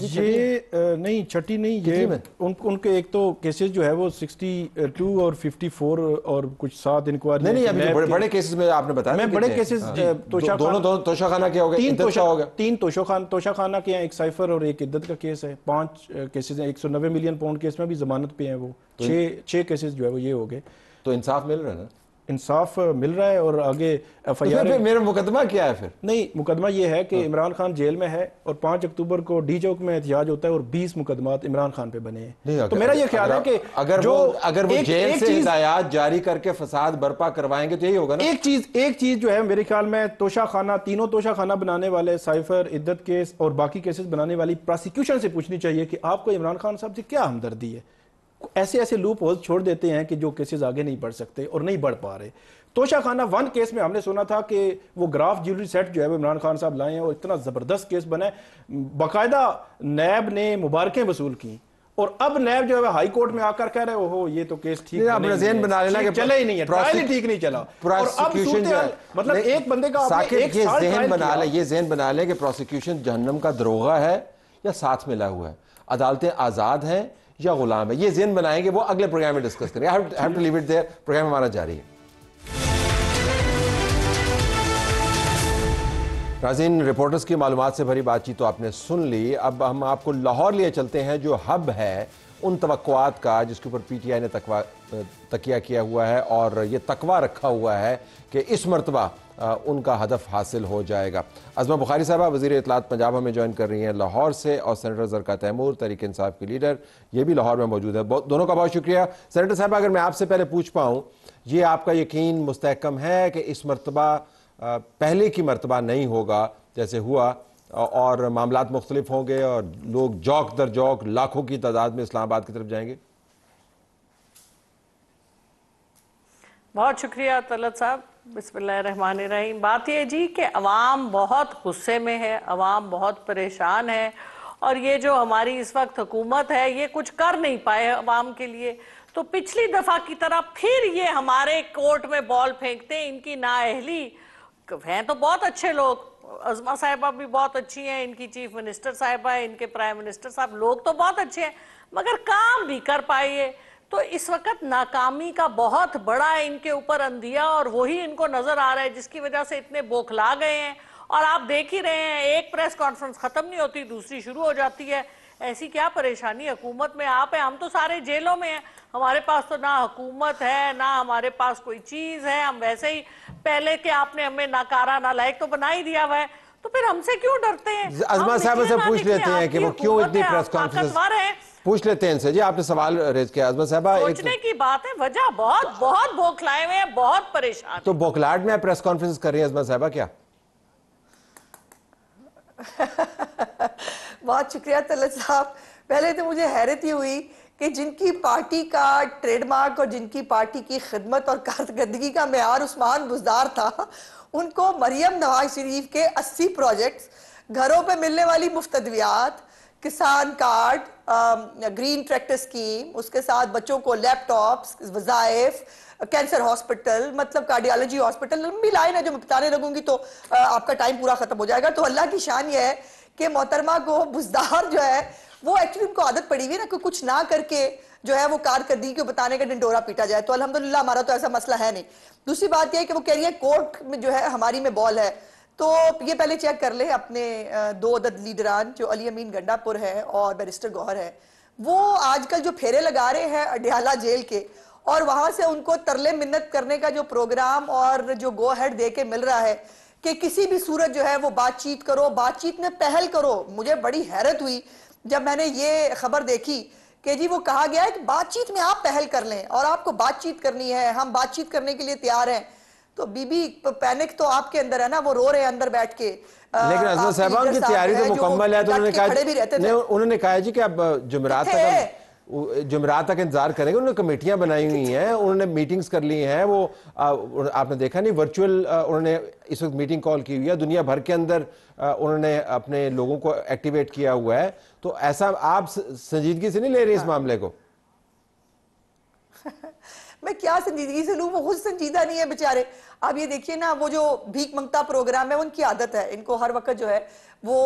یہ نہیں چھٹی نہیں, یہ ان کے ایک تو کیسز جو ہے وہ 62 اور 54 اور کچھ 7 انکوائری. نہیں ابھی بڑے کیسز میں آپ نے بتایا, میں بڑے کیسز دونوں توشہ خانہ کیا ہو گیا, 3 توشہ خانہ کے ہیں, ایک سائفر اور ایک عدت کا کیس ہے. 5 کیسز ہیں, 190 ملین پاؤنڈ کیس میں بھی ضمانت پہ ہیں وہ. 6 کیسز جو ہے وہ یہ ہو گئے. تو انصاف مل رہا ہے نا؟ انصاف مل رہا ہے. اور آگے ایف آئی آر میرا مقدمہ کیا ہے پھر؟ نہیں, مقدمہ یہ ہے کہ عمران خان جیل میں ہے اور 5 اکتوبر کو ڈی چوک میں احتجاج ہوتا ہے اور 20 مقدمات عمران خان پہ بنے ہیں. تو میرا یہ خیال ہے کہ اگر وہ جیل سے ہدایات جاری کر کے فساد برپا کروائیں گے تو یہی ہوگا نا. ایک چیز جو ہے میرے خیال میں توشہ خانہ, تینوں توشہ خانہ بنانے والے, سائفر, عدت کیس اور باقی کیسز بنانے والی پراسیکیوشن سے پوچھنی چاہیے کہ آپ کو عمران خان صاحب سے کیا ہمدردی ہے. ایسے لوپ ہولز چھوڑ دیتے ہیں کہ جو کیسز آگے نہیں بڑھ سکتے اور نہیں بڑھ پا رہے. توشہ خانہ 1 کیس میں ہم نے سنا تھا کہ وہ گراف جیولری سیٹ جو ہے وہ عمران خان صاحب لائے ہیں اور اتنا زبردست کیس بنا ہے, باقاعدہ نیب نے مبارکیں وصول کی. اور اب نیب جو ہے ہائی کورٹ میں آ کر کہہ رہے ہو یہ تو کیس ٹھیک چلے ہی نہیں ہے, ٹرائل ہی ٹھیک نہیں چلا. اور اب مطلب ایک بندے کا یہ ذہن بنا لیں کہ پروسیکیوشن جہنم کا دروغہ ہے یا ساتھ ملا ہوا ہے, عدالتیں آزاد ہیں یا غلام ہے. یہ ذہن بنائیں گے, وہ اگلے پروگرام میں ڈسکس کریں. Have to leave it there. Programme ہمارا جاری ہے. ناظرین, رپورٹرز کی معلومات سے بھری بات چیت تو آپ نے سن لی. اب ہم آپ کو لاہور لیے چلتے ہیں جو ہب ہے ان توقعات کا جس کے اوپر پی ٹی آئی نے تکیہ کیا ہوا ہے اور یہ تقویٰ رکھا ہوا ہے کہ اس مرتبہ ان کا ہدف حاصل ہو جائے گا. عظمہ بخاری صاحبہ وزیر اطلاعات پنجاب ہمیں جوائن کر رہی ہیں لاہور سے, اور سینیٹر زرقا تیمور تحریک انصاف کی لیڈر یہ بھی لاہور میں موجود ہے. دونوں کا بہت شکریہ. سینیٹر صاحبہ اگر میں آپ سے پہلے پوچھ پاؤں, یہ آپ کا یقین مستحکم ہے کہ اس مرتبہ پہلے کی مرتبہ نہیں ہوگا جیسے ہوا, اور معاملات مختلف ہوں گے اور لوگ جوک در جوک لاکھوں کی تعداد میں اسلام آباد کی طرف جائیں گے؟ بہت شکریہ طلعت صاحب. بسم اللہ الرحمن الرحیم. بات یہ جی کہ عوام بہت غصے میں ہے, عوام بہت پریشان ہے, اور یہ جو ہماری اس وقت حکومت ہے یہ کچھ کر نہیں پائے عوام کے لیے. تو پچھلی دفعہ کی طرح پھر یہ ہمارے کورٹ میں بال پھینکتے ہیں. ان کی نااہلی ہیں تو بہت اچھے لوگ, عظمہ صاحبہ بھی بہت اچھی ہیں, ان کی چیف منسٹر صاحبہ, ان کے پرائم منسٹر صاحب, لوگ تو بہت اچھے ہیں مگر کام بھی کر پائیے. تو اس وقت ناکامی کا بہت بڑا ان کے اوپر اندھیا, اور وہی ان کو نظر آ رہا ہے جس کی وجہ سے اتنے بوکھلا گئے ہیں. اور آپ دیکھ ہی رہے ہیں, ایک پریس کانفرنس ختم نہیں ہوتی دوسری شروع ہو جاتی ہے. ایسی کیا پریشانی حکومت میں آپ ہیں؟ ہم تو سارے جیلوں میں ہیں, ہمارے پاس تو نہ حکومت ہے نہ ہمارے پاس کوئی چیز ہے. ہم ویسے ہی پہلے کہ آپ نے ہمیں ناکارہ نالائق تو بنا ہی دیا ہوا ہے, تو پھر ہم سے کیوں ڈرتے ہیں؟ عظمہ صاحب سے پوچھ لیتے ہیں کہ وہ کیوں اتنی پریس کانفرنس, پوچھ لیتے ہیں ان سے. جی آپ نے سوال ریز کیا عظمہ صاحبہ. سوچنے کی بات ہے, وجہ بہت بوکھلائے ہوئے ہیں, بہت پریشان. تو بوکھلاٹ میں پریس کانفرنس کر رہی ہیں عظمہ صاحبہ کیا؟ بہت شکریہ طلعت صاحب. پہلے تو مجھے حیرت ہی ہوئی کہ جن کی پارٹی کا ٹریڈ مارک اور جن کی پارٹی کی خدمت اور کارکردگی کا معیار عثمان بزدار تھا, ان کو مریم نواز شریف کے 80 پروجیکٹس, گھروں پہ ملنے والی مفت ادویات, کسان کارڈ, گرین ٹریکٹر سکیم, اس کے ساتھ بچوں کو لیپ ٹاپس, وظائف, کینسر ہاسپٹل, مطلب کارڈیالوجی ہاسپٹل, لمبی لائن ہے جو میں بتانے لگوں گی تو آپ کا ٹائم پورا ختم ہو جائے گا. تو اللہ کی شان یہ ہے کہ محترمہ کو بزدار جو ہے وہ ایکچولی ان کو عادت پڑی ہوئی ہے نا کہ کچھ نہ کر کے جو ہے وہ کارکردگی کو بتانے کا ڈنڈورا پیٹا جائے. تو الحمدللہ ہمارا تو ایسا مسئلہ ہے نہیں. دوسری بات یہ ہے کہ وہ کہہ رہی ہے کورٹ میں جو ہے ہماری میں بال ہے, تو یہ پہلے چیک کر لیں اپنے 2 عدد لیڈران جو علی امین گنڈا پور ہے اور بیرسٹر گوہر ہے, وہ آج کل جو پھیرے لگا رہے ہیں اڈیالہ جیل کے, اور وہاں سے ان کو ترلے منت کرنے کا جو پروگرام اور جو گو ہیڈ دے کے مل رہا ہے کہ کسی بھی صورت جو ہے وہ بات چیت کرو, بات چیت میں پہل کرو. مجھے بڑی حیرت ہوئی جب میں نے یہ خبر دیکھی کہ جی وہ کہا گیا ہے کہ بات چیت میں آپ پہل کر لیں اور آپ کو بات چیت کرنی ہے, ہم بات چیت کرنے کے لیے تیار ہیں. تو بی بی پینک تو آپ کے اندر ہے نا, وہ رو رہے ہیں اندر بیٹھ کے. لیکن عظمہ صاحبہ ان کی تیاری تو مکمل ہے, تو انہوں نے کہا جی کہ اب جمعرات تک جمعرات تک انتظار کریں گے. انہوں نے کمیٹیاں بنائی ہوئی ہیں, انہوں نے میٹنگز کر لی ہیں, وہ آپ نے دیکھا نہیں ورچوئل انہوں نے اس وقت میٹنگ کال کی ہوئی ہے, دنیا بھر کے اندر انہوں نے اپنے لوگوں کو ایکٹیویٹ کیا ہوا ہے. تو ایسا آپ سنجیدگی سے نہیں لے رہے اس معاملے کو؟ میں کیا سنجیدگی سے لوں, وہ خود سنجیدہ نہیں ہے بیچارے. اب یہ دیکھیے نا, وہ جو بھیک منگتا پروگرام ہے ان کی عادت ہے, ان کو ہر وقت جو ہے وہ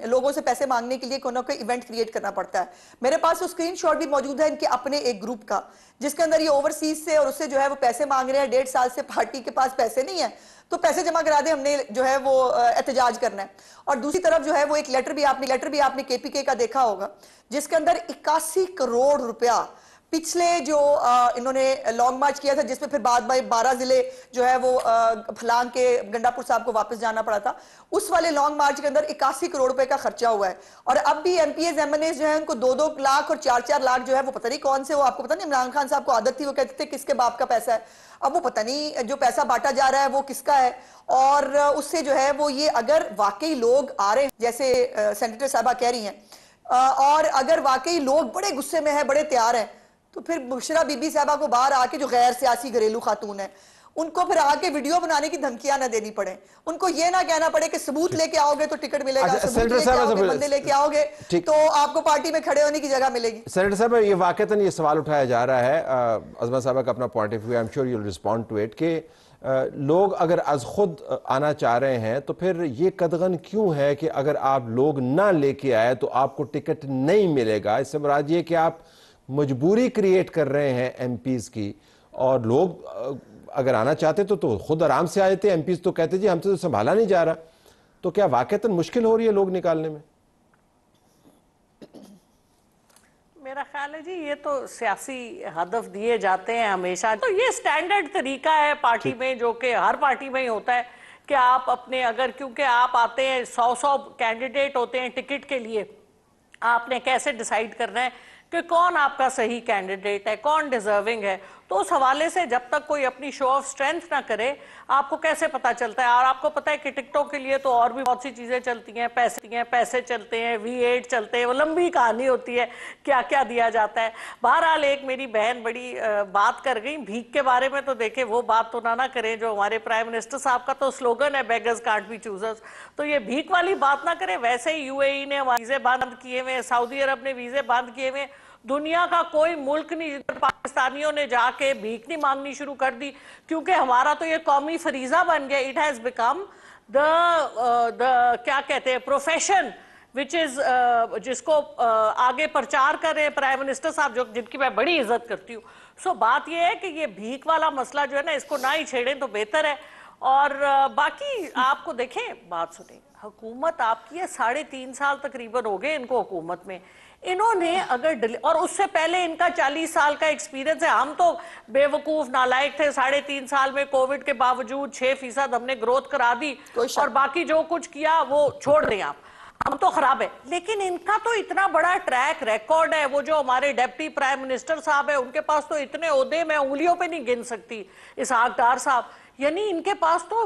لوگوں سے پیسے مانگنے کے لیے کوئی نہ کوئی ایونٹ کریٹ کرنا پڑتا ہے. میرے پاس وہ اسکرین شاٹ بھی موجود ہے ان کے اپنے ایک گروپ کا, جس کے اندر یہ اوورسیز سے اور اس سے جو ہے وہ پیسے مانگ رہے ہیں. 1.5 سال سے پارٹی کے پاس پیسے نہیں ہیں, تو پیسے جمع کرا دیں, ہم نے جو ہے وہ احتجاج کرنا ہے. اور دوسری طرف جو ہے وہ ایک لیٹر بھی آپ نے KPK کا دیکھا ہوگا, جس کے اندر 81 کروڑ روپیہ پچھلے جو انہوں نے لانگ مارچ کیا تھا, جس میں پھر بعد میں 12 ضلع جو ہے وہ پھلانگ کے گنڈا پور صاحب کو واپس جانا پڑا تھا, اس والے لانگ مارچ کے اندر 81 کروڑ روپے کا خرچہ ہوا ہے. اور اب بھی MPs MNAs جو ہیں ان کو 2-2 لاکھ اور 4-4 لاکھ جو ہے وہ پتہ نہیں کون سے, وہ آپ کو پتہ نہیں عمران خان صاحب کو عادت تھی, وہ کہتے تھے کس کے باپ کا پیسہ ہے. اب وہ پتہ نہیں جو پیسہ بانٹا جا رہا ہے وہ کس کا ہے. اور اس سے جو ہے وہ یہ اگر واقعی لوگ آ رہے ہیں جیسے سینیٹر صاحبہ کہہ رہی ہیں, اور اگر واقعی لوگ بڑے غصے میں ہیں, بڑے تیار ہیں, تو پھر بشرا بی بی صاحبہ کو باہر آ کے, جو غیر سیاسی گھریلو خاتون ہیں, ان کو پھر آ کے ویڈیو بنانے کی دھمکیاں نہ دینی پڑے, ان کو یہ نہ کہنا پڑے کہ ثبوت لے کے آؤ گے تو ٹکٹ ملے گا, ثبوت لے کے آؤ گے, بندے لے کے آؤ گے تو آپ کو پارٹی میں کھڑے ہونے کی جگہ ملے گی. سینیٹر صاحب, یہ واقعتاً یہ سوال اٹھایا جا رہا ہے, عظمت صاحبہ کا اپنا point of view, I am sure you will respond to it, کہ لوگ اگر از خود آنا چاہ رہے ہیں تو پھر یہ قدغن کیوں ہے کہ اگر آپ لوگ نہ لے کے آئے تو آپ کو ٹکٹ نہیں ملے گا؟ اس سے مراد یہ کہ آپ مجبوری کریٹ کر رہے ہیں MPs کی, اور لوگ اگر آنا چاہتے تو خود آرام سے آئے تھے. MPs تو کہتے جی ہم سے تو سنبھالا نہیں جا رہا. تو کیا واقعتاً مشکل ہو رہی ہے لوگ نکالنے میں؟ میرا خیال ہے جی یہ تو سیاسی ہدف دیے جاتے ہیں ہمیشہ, تو یہ سٹینڈرڈ طریقہ ہے پارٹی میں, جو کہ ہر پارٹی میں ہی ہوتا ہے کہ آپ اپنے, اگر کیونکہ آپ آتے ہیں 100 کینڈیڈیٹ ہوتے ہیں ٹکٹ کے لیے, آپ نے کیسے ڈیسائیڈ کرنا ہے کہ کون آپ کا صحیح کینڈیڈیٹ ہے, کون ڈیزرونگ ہے. تو اس حوالے سے جب تک کوئی اپنی شو آف سٹرینتھ نہ کرے, آپ کو کیسے پتا چلتا ہے؟ اور آپ کو پتا ہے کہ ٹکٹوں کے لیے تو اور بھی بہت سی چیزیں چلتی ہیں, پیسے چلتے ہیں, V8 چلتے ہیں, وہ لمبی کہانی ہوتی ہے کیا کیا دیا جاتا ہے. بہرحال ایک میری بہن بڑی بات کر گئی بھیک کے بارے میں, تو دیکھیں وہ بات تو نہ کریں جو ہمارے پرائم منسٹر صاحب کا تو سلوگن ہے بیگرز کانٹ بی چوزرز, تو یہ بھیک والی بات نہ کریں. ویسے ہی UAE نے ویزے بند کیے ہوئے, سعودی عرب نے ویزے بند کیے ہوئے, دنیا کا کوئی ملک نہیں پاکستانیوں نے جا کے بھیک نہیں مانگنی شروع کر دی, کیونکہ ہمارا تو یہ قومی فریضہ بن گیا. اٹ ہیز بیکم دا کیا کہتے ہیں پروفیشن وچ از, جس کو آگے پرچار کر رہے ہیں پرائم منسٹر صاحب, جن کی میں بڑی عزت کرتی ہوں. سو بات یہ ہے کہ یہ بھیک والا مسئلہ جو ہے نا, اس کو نہ ہی چھیڑیں تو بہتر ہے. اور باقی آپ کو دیکھیں, بات سنیں, حکومت آپ کی ہے 3.5 سال تقریباً ہو گئے ان کو حکومت میں. انہوں نے اگر اور اس سے پہلے ان کا 40 سال کا ایکسپیرینس ہے. ہم تو بے وقوف نالائق تھے, 3.5 سال میں کووڈ کے باوجود 6% ہم نے گروتھ کرا دی, اور باقی جو کچھ کیا وہ چھوڑ دیں آپ, ہم تو خراب ہے. لیکن ان کا تو اتنا بڑا ٹریک ریکارڈ ہے. وہ جو ہمارے ڈیپٹی پرائم منسٹر صاحب ہے, ان کے پاس تو اتنے عہدے میں انگلیوں پہ نہیں گن سکتی, اسحاق ڈار صاحب, یعنی ان کے پاس تو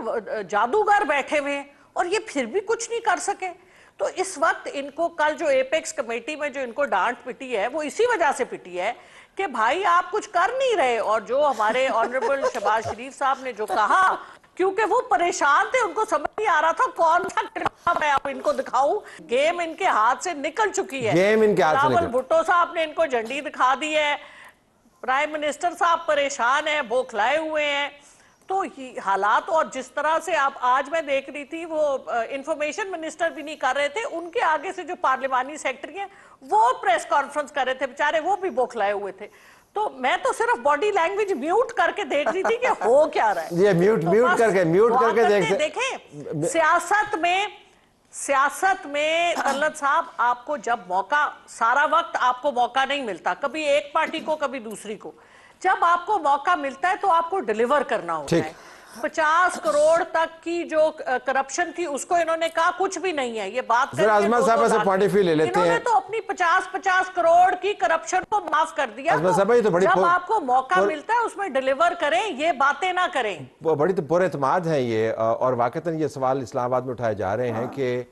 جادوگر بیٹھے ہوئے ہیں, اور یہ پھر بھی کچھ نہیں کر سکے. تو اس وقت ان کو کل جو ایپیکس کمیٹی میں جو ان کو ڈانٹ پٹی ہے, وہ اسی وجہ سے پٹی ہے کہ بھائی آپ کچھ کر نہیں رہے. اور جو ہمارے آنریبل شہباز شریف صاحب نے جو کہا, کیونکہ وہ پریشان تھے, ان کو سمجھ نہیں آ رہا تھا کون سا کردار میں آپ ان کو دکھاؤں. گیم ان کے ہاتھ سے نکل چکی ہے. بلاول بھٹو صاحب نے ان کو جھنڈی دکھا دی ہے, پرائم منسٹر صاحب پریشان ہیں, بوکھلائے ہوئے ہیں. تو حالات, اور جس طرح سے آپ آج میں دیکھ رہی تھی, وہ انفارمیشن منسٹر بھی نہیں کر رہے تھے, ان کے آگے سے جو پارلیمانی سیکٹری ہیں وہ پریس کانفرنس کر رہے تھے, بیچارے وہ بھی بوکھلائے ہوئے تھے. تو میں تو صرف باڈی لینگویج میوٹ کر کے دیکھ رہی تھی کہ ہو کیا رہا ہے. یہ میوٹ کر کے دیکھیں, سیاست میں طلعت صاحب, آپ کو جب موقع, سارا وقت آپ کو موقع نہیں ملتا, کبھی ایک پارٹی کو کبھی دوسری کو. جب آپ کو موقع ملتا ہے تو آپ کو ڈیلیور کرنا ہوتا ہے. 50 کروڑ تک کی جو کرپشن تھی اس کو انہوں نے کہا کچھ بھی نہیں ہے. یہ بات انہوں نے تو اپنی 50 کروڑ کی کرپشن کو معاف کر دیا. جب آپ کو موقع ملتا ہے اس میں ڈیلیور کریں, یہ باتیں نہ کریں. بڑی پر اعتماد ہے یہ, اور واقعتاً یہ سوال اسلام آباد میں اٹھائے جا رہے ہیں کہ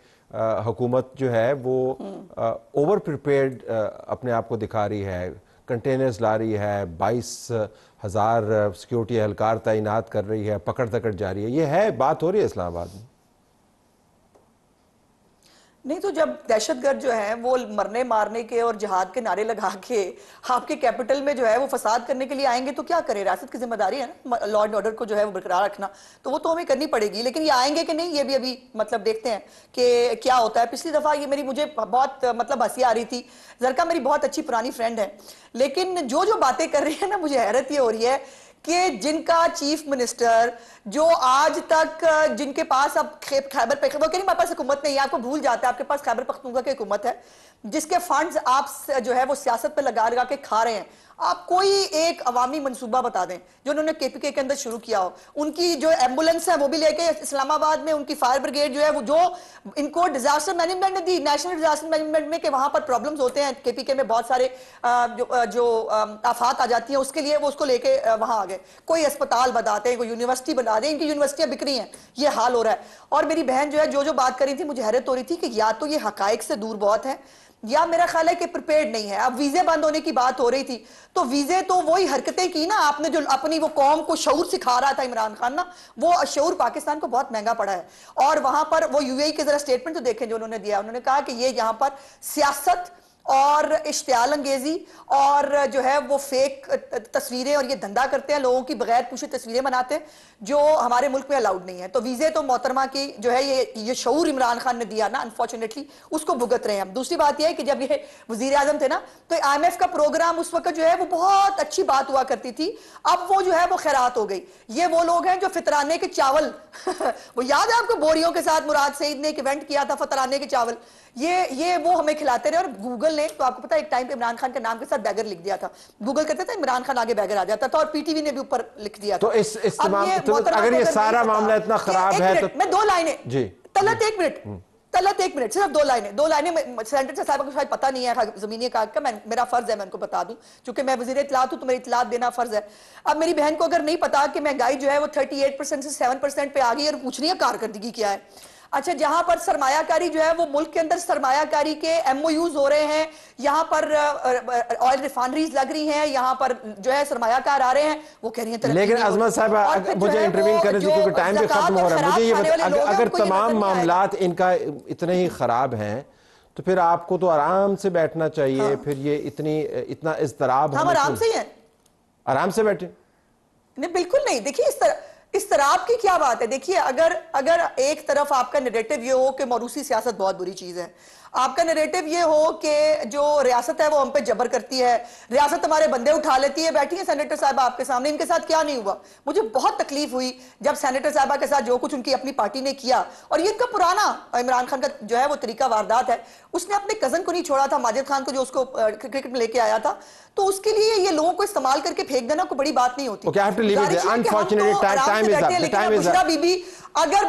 حکومت جو ہے وہ اوور پریپیئرڈ اپنے آپ کو دکھا رہی ہے, کنٹینرز لا رہی ہے, 22,000 سیکیورٹی اہلکار تعینات کر رہی ہے, پکڑ دکڑ جاری ہے. یہ ہے بات ہو رہی ہے اسلام آباد میں؟ نہیں تو جب دہشت گرد جو ہیں وہ مرنے مارنے کے اور جہاد کے نعرے لگا کے آپ کے کیپٹل میں جو ہے وہ فساد کرنے کے لیے آئیں گے تو کیا کریں؟ ریاست کی ذمہ داری ہے نا لا اینڈ آرڈر کو جو ہے وہ برقرار رکھنا, تو وہ تو ہمیں کرنی پڑے گی. لیکن یہ آئیں گے کہ نہیں یہ بھی ابھی مطلب دیکھتے ہیں کہ کیا ہوتا ہے. پچھلی دفعہ یہ مجھے بہت مطلب ہنسی آ رہی تھی. زرکا میری بہت اچھی پرانی فرینڈ ہے, لیکن جو باتیں کر رہی ہے نا مجھے حیرت یہ ہو رہی ہے کہ جن کا چیف منسٹر جو آج تک جن کے پاس اب خیبر پختونخوا کہ نہیں ہمارے پاس حکومت نہیں ہے, آپ کو بھول جاتا ہے آپ کے پاس خیبر پختونخوا کی حکومت ہے جس کے فنڈز آپ جو ہے وہ سیاست پہ لگا کے کھا رہے ہیں. آپ کوئی ایک عوامی منصوبہ بتا دیں جو انہوں نے کے پی کے اندر شروع کیا ہو. ان کی جو ایمبولنس ہے وہ بھی لے کے اسلام آباد میں, ان کی فائر بریگیڈ جو ہے وہ جو ان کو ڈیزاسٹر مینجمنٹ نے دی, نیشنل ڈیزاسٹر مینجمنٹ میں کہ وہاں پر پرابلمز ہوتے ہیں کے پی کے میں بہت سارے جو آفات آ جاتی ہیں اس کے لیے وہ اس کو لے کے وہاں آ گئے. کوئی اسپتال بتاتے ہیں, کوئی یونیورسٹی بنا دیں, ان کی یونیورسٹیاں بک رہی ہیں, یہ حال ہو رہا ہے. اور میری بہن جو ہے جو بات کر رہی تھی مجھے حیرت ہو رہی تھی کہ یا تو یہ حقائق سے دور بہت ہے یا میرا خیال ہے کہ پریپیئرڈ نہیں ہے. اب ویزے بند ہونے کی بات ہو رہی تھی تو ویزے تو وہی حرکتیں کی نا آپ نے جو اپنی وہ قوم کو شعور سکھا رہا تھا عمران خان نا, وہ شعور پاکستان کو بہت مہنگا پڑا ہے. اور وہاں پر وہ یو اے ای کے ذرا سٹیٹمنٹ تو دیکھیں جو انہوں نے دیا, انہوں نے کہا کہ یہ یہاں پر سیاست اور اشتعال انگیزی اور جو ہے وہ فیک تصویریں اور یہ دھندا کرتے ہیں, لوگوں کی بغیر پوچھے تصویریں بناتے ہیں جو ہمارے ملک میں الاؤڈ نہیں ہے. تو ویزے تو محترمہ کی جو ہے یہ شعور عمران خان نے دیا نا انفارچونیٹلی اس کو بھگت رہے ہیں. دوسری بات یہ ہے کہ جب یہ وزیر اعظم تھے نا تو آئی ایم ایف کا پروگرام اس وقت جو ہے وہ بہت اچھی بات ہوا کرتی تھی, اب وہ جو ہے وہ خیرات ہو گئی. یہ وہ لوگ ہیں جو فطرانے کے چاول وہ یاد ہے آپ کو بوریوں کے ساتھ مراد سعید نے ایک ایونٹ کیا تھا فطرانے کے چاول, یہ وہ ہمیں کھلاتے رہے. اور گوگل نے تو آپ کو پتا ایک ٹائم پہ عمران خان کے نام کے ساتھ بیگر لکھ دیا تھا, گوگل کہتے تھا عمران خان آگے بیگر آ جاتا تھا, اور پی ٹی وی نے بھی اوپر لکھ دیا تھا. تو اگر یہ سارا معاملہ اتنا خراب ہے تو میں 2 لائنیں جی طلعت ایک منٹ صرف 2 لائنیں سینیٹر صاحب کو شاید پتہ نہیں ہے زمینی کا میرا فرض ہے میں ان کو بتا دوں چونکہ میں وزیر اطلاعات ہوں تو میری اطلاعات دینا فرض ہے. اب میری بہن کو اگر نہیں پتا کہ مہنگائی جو ہے وہ 38% سے 7% پہ آ گئی اور پوچھ رہی ہے کارکردگی کیا ہے. اچھا جہاں پر سرمایہ کاری جو ہے وہ ملک کے اندر سرمایہ کاری کے ایم او یوز ہو رہے ہیں, یہاں پر آئل ریفائنریز لگ رہی ہیں, یہاں پر جو ہے سرمایہ کار آ رہے ہیں, وہ کہہ رہی ہیں. لیکن عظمت صاحب مجھے انٹروین کرنے سے کیونکہ ٹائم بھی ختم ہو رہا ہے, مجھے یہ بتا اگر تمام معاملات ان کا اتنے ہی خراب ہیں تو پھر آپ کو تو آرام سے بیٹھنا چاہیے. پھر یہ اتنا اضطراب ہم آرام سے ہی ہیں, آرام سے بیٹھیں. نہیں بالکل نہیں. دیکھیے اس طرح کی کیا بات ہے. دیکھیے اگر ایک طرف آپ کا نیریٹو یہ ہو کہ موروثی سیاست بہت بری چیز ہے, آپ کا نیریٹو یہ ہو کہ جو ریاست ہے وہ ہم پہ جبر کرتی ہے, ریاست ہمارے بندے اٹھا لیتی ہے. بیٹھی ہیں سینیٹر صاحبہ آپ کے سامنے, ان کے ساتھ کیا نہیں ہوا. مجھے بہت تکلیف ہوئی جب سینیٹر صاحبہ کے ساتھ جو کچھ ان کی اپنی پارٹی نے کیا, اور یہ ان کا پرانا عمران خان کا جو ہے وہ طریقہ واردات ہے. اس نے اپنے کزن کو نہیں چھوڑا تھا, ماجد خان کو, جو اس کو کرکٹ میں لے کے آیا تھا, تو اس کے لیے یہ لوگوں کو استعمال کر کے پھینک دینا کوئی بڑی بات نہیں ہوتی. اگر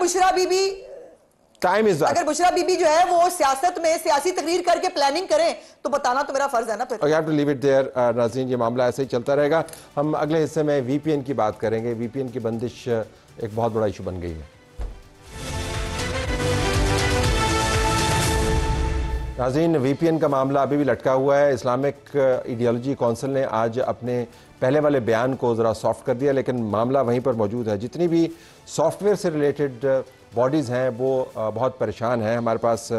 بشرا بی بی جو ہے وہ سیاست میں سیاسی تقریر کر کے پلاننگ کریں تو بتانا تو میرا فرض ہے نا پھر. You have to leave it there. ناظرین یہ معاملہ ایسے ہی چلتا رہے گا. ہم اگلے حصے میں وی پی این کی بات کریں گے. وی پی این کی بندش ایک بہت بڑا ایشو بن گئی ہے. ناظرین وی پی این کا معاملہ ابھی بھی لٹکا ہوا ہے. اسلامک ایڈیالوجی کونسل نے آج اپنے پہلے والے بیان کو ذرا سافٹ کر دیا, لیکن معاملہ وہیں پر موجود ہے. جتنی بھی سافٹ ویئر سے ریلیٹڈ باڈیز ہیں وہ بہت پریشان ہیں. ہمارے پاس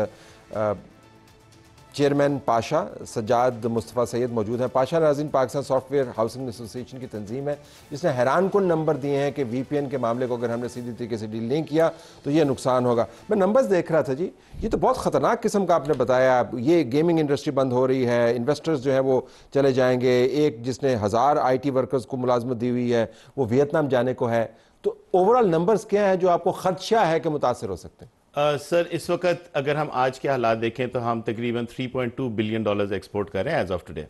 چیئرمین پاشا سجاد مصطفیٰ سید موجود ہیں. پاشا ناظرین پاکستان سافٹ ویئر ہاؤسنگ ایسوسی ایشن کی تنظیم ہے جس نے حیران کن نمبر دیے ہیں کہ وی پی این کے معاملے کو اگر ہم نے سیدھی طریقے سے ڈیل نہیں کیا تو یہ نقصان ہوگا. میں نمبرز دیکھ رہا تھا جی, یہ تو بہت خطرناک قسم کا آپ نے بتایا. یہ گیمنگ انڈسٹری بند ہو رہی ہے, انویسٹرز جو ہیں وہ چلے جائیں گے. ایک جس نے 1000 آئی ٹی ورکرز کو ملازمت دی ہوئی ہے وہ ویتنام جانے کو ہے. تو اوورال نمبرز کیا ہیں جو آپ کو خدشہ ہے کہ متاثر ہو سکتے ہیں؟ سر اس وقت اگر ہم آج کے حالات دیکھیں تو ہم تقریباً $3.2 بلین ایکسپورٹ کر رہے ہیں ایز آف ٹوڈے,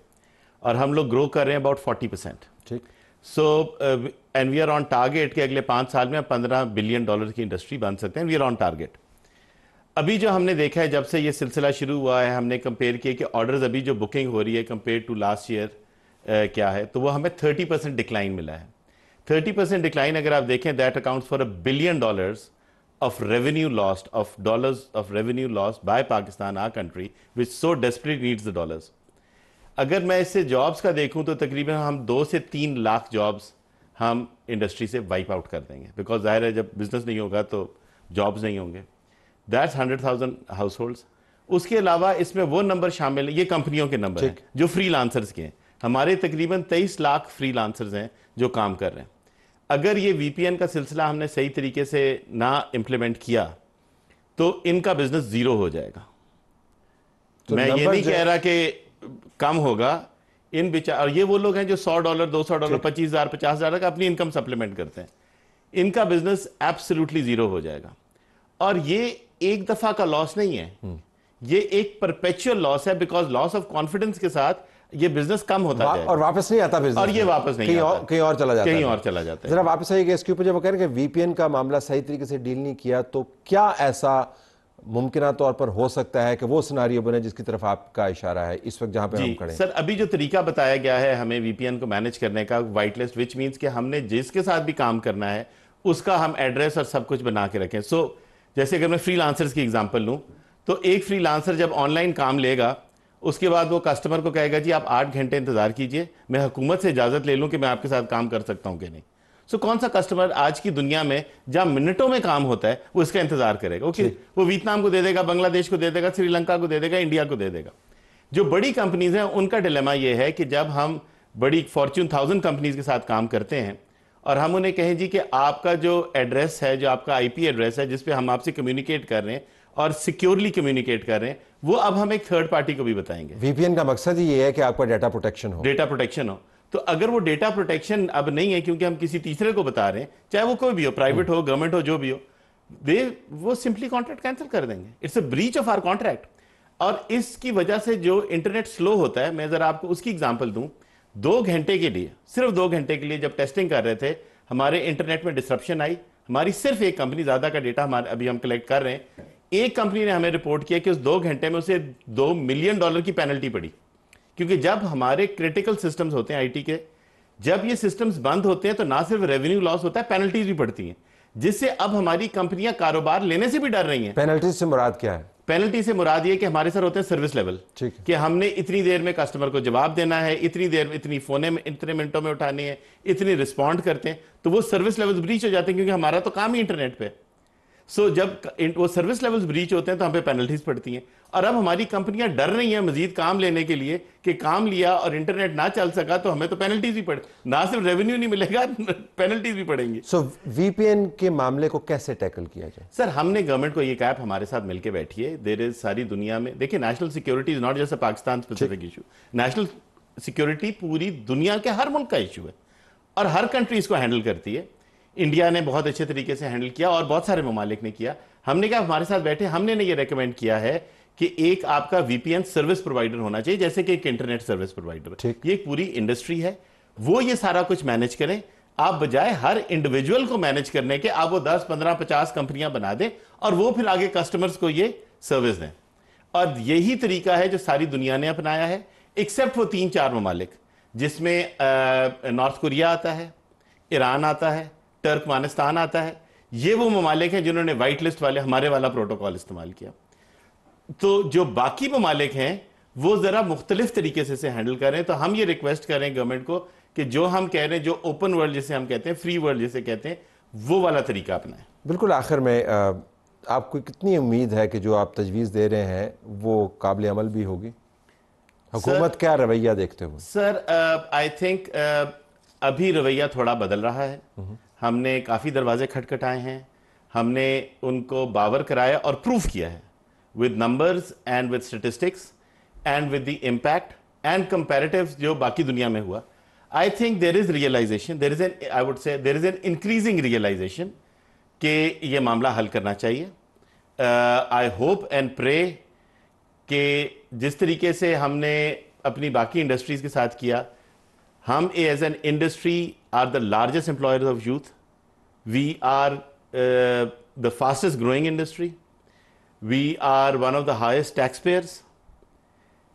اور ہم لوگ گرو کر رہے ہیں اباؤٹ 40%. ٹھیک. So and we are on target کہ اگلے 5 سال میں $15 بلین کی انڈسٹری بن سکتے ہیں. We are on target. ابھی جو ہم نے دیکھا ہے جب سے یہ سلسلہ شروع ہوا ہے, ہم نے کمپیئر کیا کہ آرڈرز ابھی جو بکنگ ہو رہی ہے کمپیئر ٹو لاسٹ ایئر کیا ہے, تو وہ ہمیں 30% ڈکلائن ملا ہے. 30% ڈکلائن اگر آپ دیکھیں that accounts for $1 billion of revenue lost, of dollars of revenue lost by Pakistan, our country, which so desperately needs the dollars. اگر میں اس سے جابس کا دیکھوں تو تقریباً ہم 2 سے 3 لاکھ جابس ہم انڈسٹری سے وائپ آؤٹ کر دیں گے, بیکاز ظاہر ہے جب بزنس نہیں ہوگا تو جابس نہیں ہوں گے. That's 100,000 house holds. اس کے علاوہ اس میں وہ نمبر شامل ہیں, یہ کمپنیوں کے نمبر ہیں جو فری لانسرز کے ہیں. ہمارے تقریباً 23 لاکھ فری لانسرز ہیں جو کام کر رہے ہیں. اگر یہ وی پی این کا سلسلہ ہم نے صحیح طریقے سے نہ امپلیمنٹ کیا تو ان کا بزنس زیرو ہو جائے گا. میں یہ نہیں کہہ رہا کہ کم ہوگا. ان اور یہ وہ لوگ ہیں جو $100 $200 $25,000 $50,000 کا اپنی انکم سپلیمنٹ کرتے ہیں. ان کا بزنس ایبسلیوٹلی زیرو ہو جائے گا. اور یہ ایک دفعہ کا لاس نہیں ہے, یہ ایک پرپیچول لاس ہے, بیکاز لاس آف کانفیڈنس کے ساتھ یہ بزنس کم ہوتا جائے اور واپس نہیں آتا بزنس, اور یہ واپس نہیں آتا, کہیں اور چلا جاتا ہے, کہیں اور چلا جاتا ہے. ذرا واپس آئیے کہ اس کے اوپر جب وہ کہہ رہے ہیں کہ وی پی این کا معاملہ صحیح طریقے سے ڈیل نہیں کیا تو کیا ایسا ممکنہ طور پر ہو سکتا ہے کہ وہ سناریو بنے جس کی طرف آپ کا اشارہ ہے اس وقت جہاں پہ ہم کھڑے ہیں؟ سر ابھی جو طریقہ بتایا گیا ہے ہمیں وی پی این کو مینیج کرنے کا, وائٹ لسٹ, وچ مینس کہ ہم نے جس کے ساتھ بھی کام کرنا ہے اس کا ہم ایڈریس اور سب کچھ بنا کے رکھیں. سو جیسے اگر میں فری لانسرز کی ایگزامپل لوں تو ایک فری لانسر جب آن لائن کام لے گا اس کے بعد وہ کسٹمر کو کہے گا جی آپ 8 گھنٹے انتظار کیجئے, میں حکومت سے اجازت لے لوں کہ میں آپ کے ساتھ کام کر سکتا ہوں کہ نہیں. سو کون سا کسٹمر آج کی دنیا میں جہاں منٹوں میں کام ہوتا ہے وہ اس کا انتظار کرے گا؟ اوکے, وہ ویتنام کو دے دے گا, بنگلہ دیش کو دے دے گا, سری لنکا کو دے دے گا, انڈیا کو دے دے گا. جو بڑی کمپنیز ہیں ان کا ڈیلیما یہ ہے کہ جب ہم بڑی فارچون 1000 کمپنیز کے ساتھ کام کرتے ہیں اور ہم انہیں کہیں جی کہ آپ کا جو ایڈریس ہے, جو آپ کا آئی پی ایڈریس ہے جس پہ ہم آپ سے کمیونیکیٹ کر رہے ہیں اور سیکیورلی کمیونیکیٹ کر رہے ہیں, وہ اب ہم ایک تھرڈ پارٹی کو بھی بتائیں گے. وی پی این کا مقصد ہی یہ ہے کہ آپ کا ڈیٹا پروٹیکشن ہو, ڈیٹا پروٹیکشن ہو. تو اگر وہ ڈیٹا پروٹیکشن اب نہیں ہے کیونکہ ہم کسی تیسرے کو بتا رہے ہیں, چاہے وہ کوئی بھی ہو, پرائیویٹ ہو, گورنمنٹ ہو, جو بھی ہو, وہ سمپلی کانٹریکٹ کینسل کر دیں گے. It's a breach of our contract. اور اس کی وجہ سے جو انٹرنیٹ سلو ہوتا ہے, میں ذرا آپ کو اس کی ایگزامپل دوں. 2 گھنٹے کے لیے, صرف 2 گھنٹے کے لیے جب ٹیسٹنگ کر رہے تھے ہمارے انٹرنیٹ میں ڈسرپشن آئی. ہماری صرف ایک کمپنی, زیادہ کا ڈیٹا ابھی ہم کلیکٹ کر رہے ہیں, ایک کمپنی نے ہمیں رپورٹ کیا کہ اس 2 گھنٹے میں اسے $2 ملین کی پینلٹی پڑی. کیونکہ جب ہمارے کریٹیکل سسٹمز ہوتے ہیں آئی ٹی کے, جب یہ سسٹمز بند ہوتے ہیں تو نہ صرف ریونیو لاس ہوتا ہے, پینلٹیز بھی پڑتی ہیں, جس سے اب ہماری کمپنیاں کاروبار لینے سے بھی ڈر رہی ہیں. پینلٹیز سے مراد کیا ہے؟ پینلٹی سے مراد یہ کہ ہمارے سر ہوتے ہیں سروس لیول, کہ ہم نے اتنی دیر میں کسٹمر کو جواب دینا ہے, اتنی دیر میں اتنی فونیں اتنے منٹوں میں اٹھانی ہے, اتنی رسپونڈ کرتے ہیں, تو وہ سروس لیولز بریچ ہو جاتے ہیں کیونکہ ہمارا تو کام ہی انٹرنیٹ پہ. سو جب وہ سروس لیولز بریچ ہوتے ہیں تو ہم پہ پینلٹیز پڑتی ہیں. اور اب ہماری کمپنیاں ڈر رہی ہیں مزید کام لینے کے لیے کہ کام لیا اور انٹرنیٹ نہ چل سکا تو ہمیں تو پینلٹیز بھی پڑے, نہ صرف ریونیو نہیں ملے گا, پینلٹیز بھی پڑیں گی. سو وی پی این کے معاملے کو کیسے ٹیکل کیا جائے؟ سر ہم نے گورنمنٹ کو یہ کہا ہمارے ساتھ مل کے بیٹھیے. دیر از ساری دنیا میں, دیکھیں national security is not just a Pakistan specific issue. National security پوری دنیا کے ہر ملک کا ایشو ہے اور ہر کنٹری اس کو ہینڈل کرتی ہے. انڈیا نے بہت اچھے طریقے سے ہینڈل کیا اور بہت سارے ممالک نے کیا. ہم نے کہا ہمارے ساتھ بیٹھے, ہم نے یہ ریکمینڈ کیا ہے کہ ایک آپ کا وی پی این سروس پرووائڈر ہونا چاہیے, جیسے کہ ایک انٹرنیٹ سروس پرووائڈر. یہ ایک پوری انڈسٹری ہے, وہ یہ سارا کچھ مینیج کریں. آپ بجائے ہر انڈیویجول کو مینیج کرنے کے آپ وہ 10 15 50 کمپنیاں بنا دیں اور وہ پھر آگے کسٹمرز کو یہ سروس دیں. اور یہی طریقہ ہے جو ساری دنیا نے اپنایا ہے, ایکسیپٹ وہ 3-4 ممالک جس میں نارتھ کوریا آتا ہے, ایران آتا ہے, ترکمانستان آتا ہے. یہ وہ ممالک ہیں جنہوں نے وائٹ لسٹ والے ہمارے والا پروٹوکول استعمال کیا. تو جو باقی ممالک ہیں وہ ذرا مختلف طریقے سے ہینڈل کریں. تو ہم یہ ریکویسٹ کریں گورنمنٹ کو کہ جو ہم کہہ رہے ہیں, جو اوپن ورلڈ جسے ہم کہتے ہیں, فری ورلڈ جسے کہتے ہیں, وہ والا طریقہ اپنائیں. بالکل. آخر میں آپ کو کتنی امید ہے کہ جو آپ تجویز دے رہے ہیں وہ قابل عمل بھی ہوگی؟ حکومت کیا رویہ دیکھتے ہو؟ سر آئی تھنک ابھی رویہ تھوڑا بدل رہا ہے. ہم نے کافی دروازے کھٹکھٹائے ہیں, ہم نے ان کو باور کرایا اور پروف کیا ہے with numbers and with statistics and with the impact and comparatives جو باقی دنیا میں ہوا. I think there is realization, I would say there is an increasing realization کہ یہ معاملہ حل کرنا چاہیے. I hope and pray کہ جس طریقے سے ہم نے اپنی باقی انڈسٹریز کے ساتھ کیا, ہم as an industry are the largest employers of youth. We are the fastest growing industry. We are one of the highest taxpayers.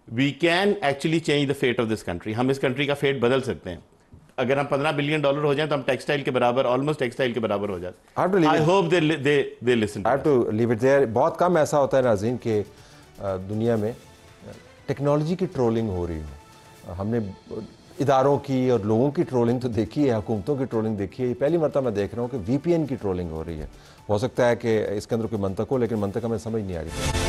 We can actually change the fate of this country. ہم اس country کا fat بدل سکتے ہیں. اگر ہم $15 billion ہو جائیں تو ہم ٹیکسٹائل کے برابر آلموسٹ ٹیکسٹائل کے برابر ہو جاتے ہیں. I hope they listen. I have to leave it there. بہت کم ایسا ہوتا ہے ناظرین کہ دنیا میں ٹیکنالوجی کی ٹرولنگ ہو رہی ہے. ہم نے اداروں کی اور لوگوں کی ٹرولنگ تو دیکھی ہے, حکومتوں کی ٹرولنگ دیکھی ہے, یہ پہلی مرتبہ میں دیکھ رہا ہوں کہ VPN کی ٹرولنگ ہو رہی ہے. ہو سکتا ہے کہ اس کے اندر کوئی منطق ہو, لیکن منطق ہمیں سمجھ نہیں آ رہی.